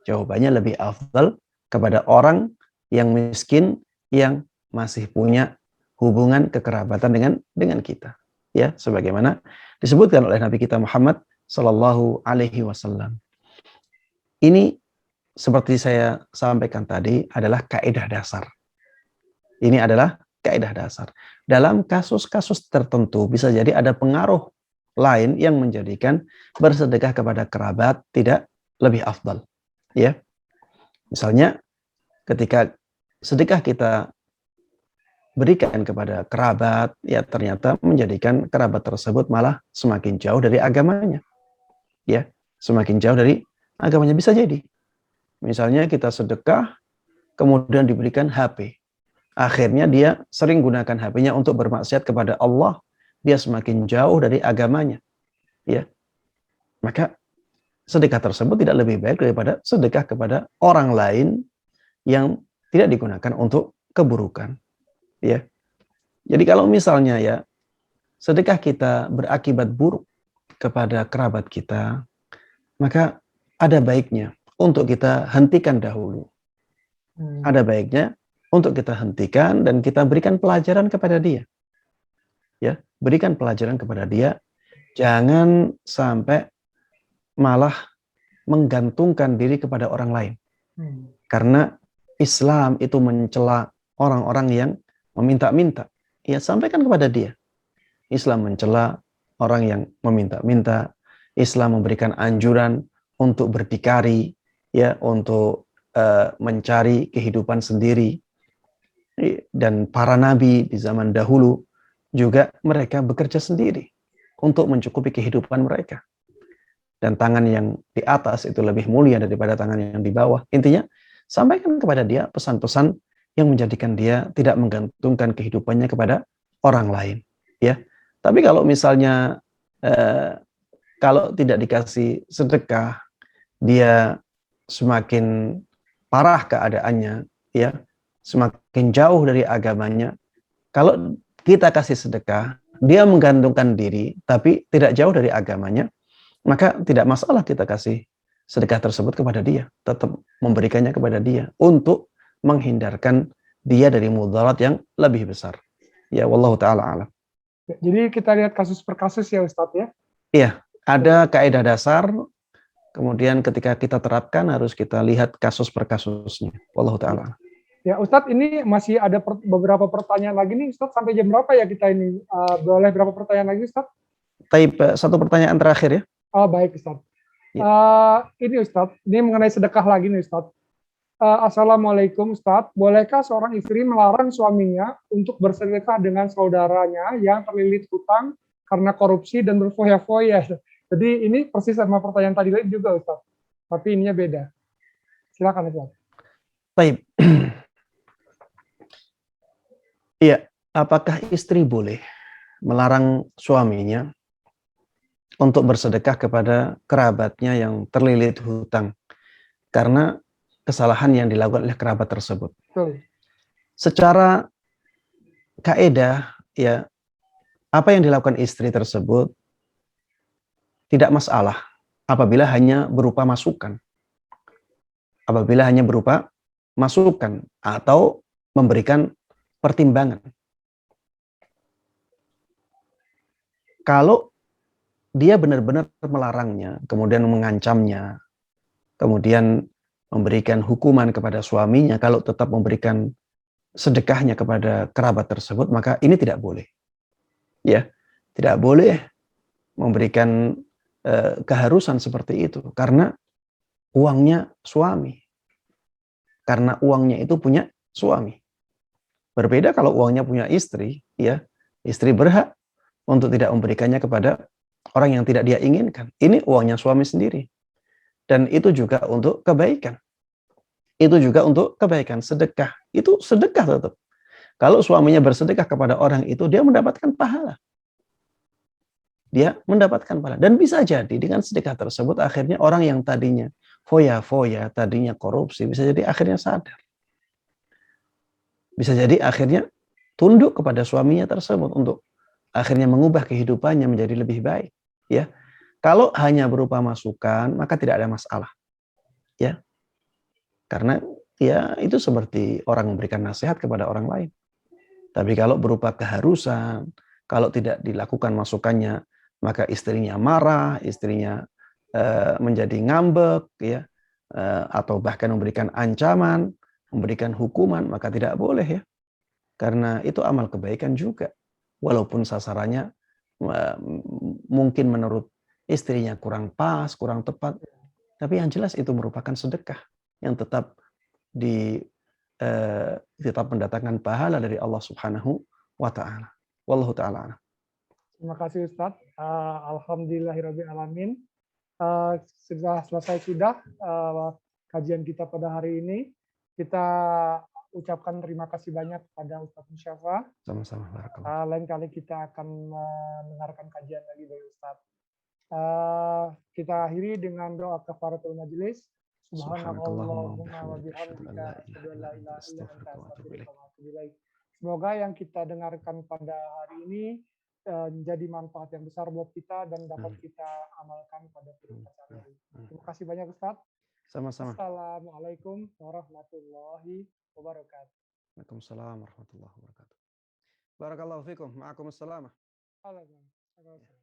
Jawabannya lebih afdal kepada orang yang miskin yang masih punya hubungan kekerabatan dengan kita, ya, sebagaimana disebutkan oleh Nabi kita Muhammad Sallallahu Alaihi Wasallam. Ini seperti saya sampaikan tadi adalah kaidah dasar. Ini adalah kaidah dasar. Dalam kasus-kasus tertentu bisa jadi ada pengaruh lain yang menjadikan bersedekah kepada kerabat tidak lebih afdal, ya. Misalnya ketika sedekah kita berikan kepada kerabat, ya, ternyata menjadikan kerabat tersebut malah semakin jauh dari agamanya, ya, semakin jauh dari agamanya. Bisa jadi misalnya kita sedekah kemudian diberikan HP, akhirnya dia sering gunakan HP-nya untuk bermaksiat kepada Allah, dia semakin jauh dari agamanya, ya. Maka sedekah tersebut tidak lebih baik daripada sedekah kepada orang lain yang tidak digunakan untuk keburukan, ya. Jadi kalau misalnya, ya, sedekah kita berakibat buruk kepada kerabat kita, maka ada baiknya untuk kita hentikan dahulu. Ada baiknya untuk kita hentikan dan kita berikan pelajaran kepada dia, ya, berikan pelajaran kepada dia. Jangan sampai malah menggantungkan diri kepada orang lain, karena Islam itu mencela orang-orang yang meminta-minta. Ya, sampaikan kepada dia. Islam mencela orang yang meminta-minta. Islam memberikan anjuran untuk berdikari, ya, untuk mencari kehidupan sendiri. Dan para nabi di zaman dahulu juga mereka bekerja sendiri untuk mencukupi kehidupan mereka. Dan tangan yang di atas itu lebih mulia daripada tangan yang di bawah. Intinya, sampaikan kepada dia pesan-pesan yang menjadikan dia tidak menggantungkan kehidupannya kepada orang lain, ya. Tapi kalau misalnya kalau tidak dikasih sedekah, dia semakin parah keadaannya, ya, semakin jauh dari agamanya. Kalau kita kasih sedekah, dia menggantungkan diri tapi tidak jauh dari agamanya, maka tidak masalah kita kasih sedekah tersebut kepada dia, tetap memberikannya kepada dia untuk menghindarkan dia dari mudarat yang lebih besar. Ya, wallahu taala alam. Jadi kita lihat kasus per kasus ya Ustadz, ya. Iya, Ada kaidah dasar, kemudian ketika kita terapkan harus kita lihat kasus per kasusnya. Wallahu taala. Ya Ustadz, ini masih ada beberapa pertanyaan lagi nih Ustadz, sampai jam berapa ya kita ini? Boleh berapa pertanyaan lagi Ustadz? Satu pertanyaan terakhir ya. Oh baik Ustadz. Ya. Ini Ustadz, ini mengenai sedekah lagi nih Ustadz. Assalamualaikum Ustadz, bolehkah seorang istri melarang suaminya untuk bersedekah dengan saudaranya yang terlilit hutang karena korupsi dan berfoya-foya? Jadi ini persis sama pertanyaan tadi juga Ustadz, tapi ininya beda. Silakan Ustadz. Baik. Iya, apakah istri boleh melarang suaminya untuk bersedekah kepada kerabatnya yang terlilit hutang karena kesalahan yang dilakukan oleh kerabat tersebut? Betul. Secara kaidah, ya, apa yang dilakukan istri tersebut tidak masalah apabila hanya berupa masukan. Apabila hanya berupa masukan atau memberikan pertimbangan. Kalau dia benar-benar melarangnya, kemudian mengancamnya, kemudian memberikan hukuman kepada suaminya kalau tetap memberikan sedekahnya kepada kerabat tersebut, maka ini tidak boleh. Ya, tidak boleh memberikan keharusan seperti itu karena uangnya suami. Karena uangnya itu punya suami. Berbeda kalau uangnya punya istri, ya, istri berhak untuk tidak memberikannya kepada orang yang tidak dia inginkan. Ini uangnya suami sendiri. Dan itu juga untuk kebaikan. Itu juga untuk kebaikan, sedekah. Itu sedekah tetap. Kalau suaminya bersedekah kepada orang itu, dia mendapatkan pahala. Dia mendapatkan pahala. Dan bisa jadi dengan sedekah tersebut, akhirnya orang yang tadinya foya-foya, tadinya korupsi, bisa jadi akhirnya sadar. Bisa jadi akhirnya tunduk kepada suaminya tersebut untuk akhirnya mengubah kehidupannya menjadi lebih baik. Ya, kalau hanya berupa masukan maka tidak ada masalah. Ya, karena ya itu seperti orang memberikan nasihat kepada orang lain. Tapi kalau berupa keharusan, kalau tidak dilakukan masukannya maka istrinya marah, istrinya menjadi ngambek, ya, atau bahkan memberikan ancaman, memberikan hukuman, maka tidak boleh ya. Karena itu amal kebaikan juga. Walaupun sasarannya mungkin menurut istrinya kurang pas, kurang tepat. Tapi yang jelas itu merupakan sedekah yang tetap tetap mendatangkan pahala dari Allah Subhanahu wa taala. Wallahu taala. Terima kasih Ustadz. Alhamdulillahirabbil alamin. Sudah selesai kajian kita pada hari ini. Kita ucapkan terima kasih banyak kepada Ustadz Musyafa. Sama-sama. Barakallah. Lain kali kita akan mendengarkan kajian lagi dari Ustadz. Kita akhiri dengan doa kafaratul majelis. Subhanakallahumma wa bihamdika asyhadu an la ilaha illa anta astaghfiruka wa atubu ilaik. Semoga yang kita dengarkan pada hari ini menjadi manfaat yang besar buat kita dan dapat kita amalkan pada kehidupan sehari-hari. Terima kasih banyak Ustadz. Sama-sama. Assalamualaikum warahmatullahi wabarakatuh. Waalaikumsalam warahmatullahi wabarakatuh. Barakallahu fikum. Ma'akumussalam. Waalaikumsalam.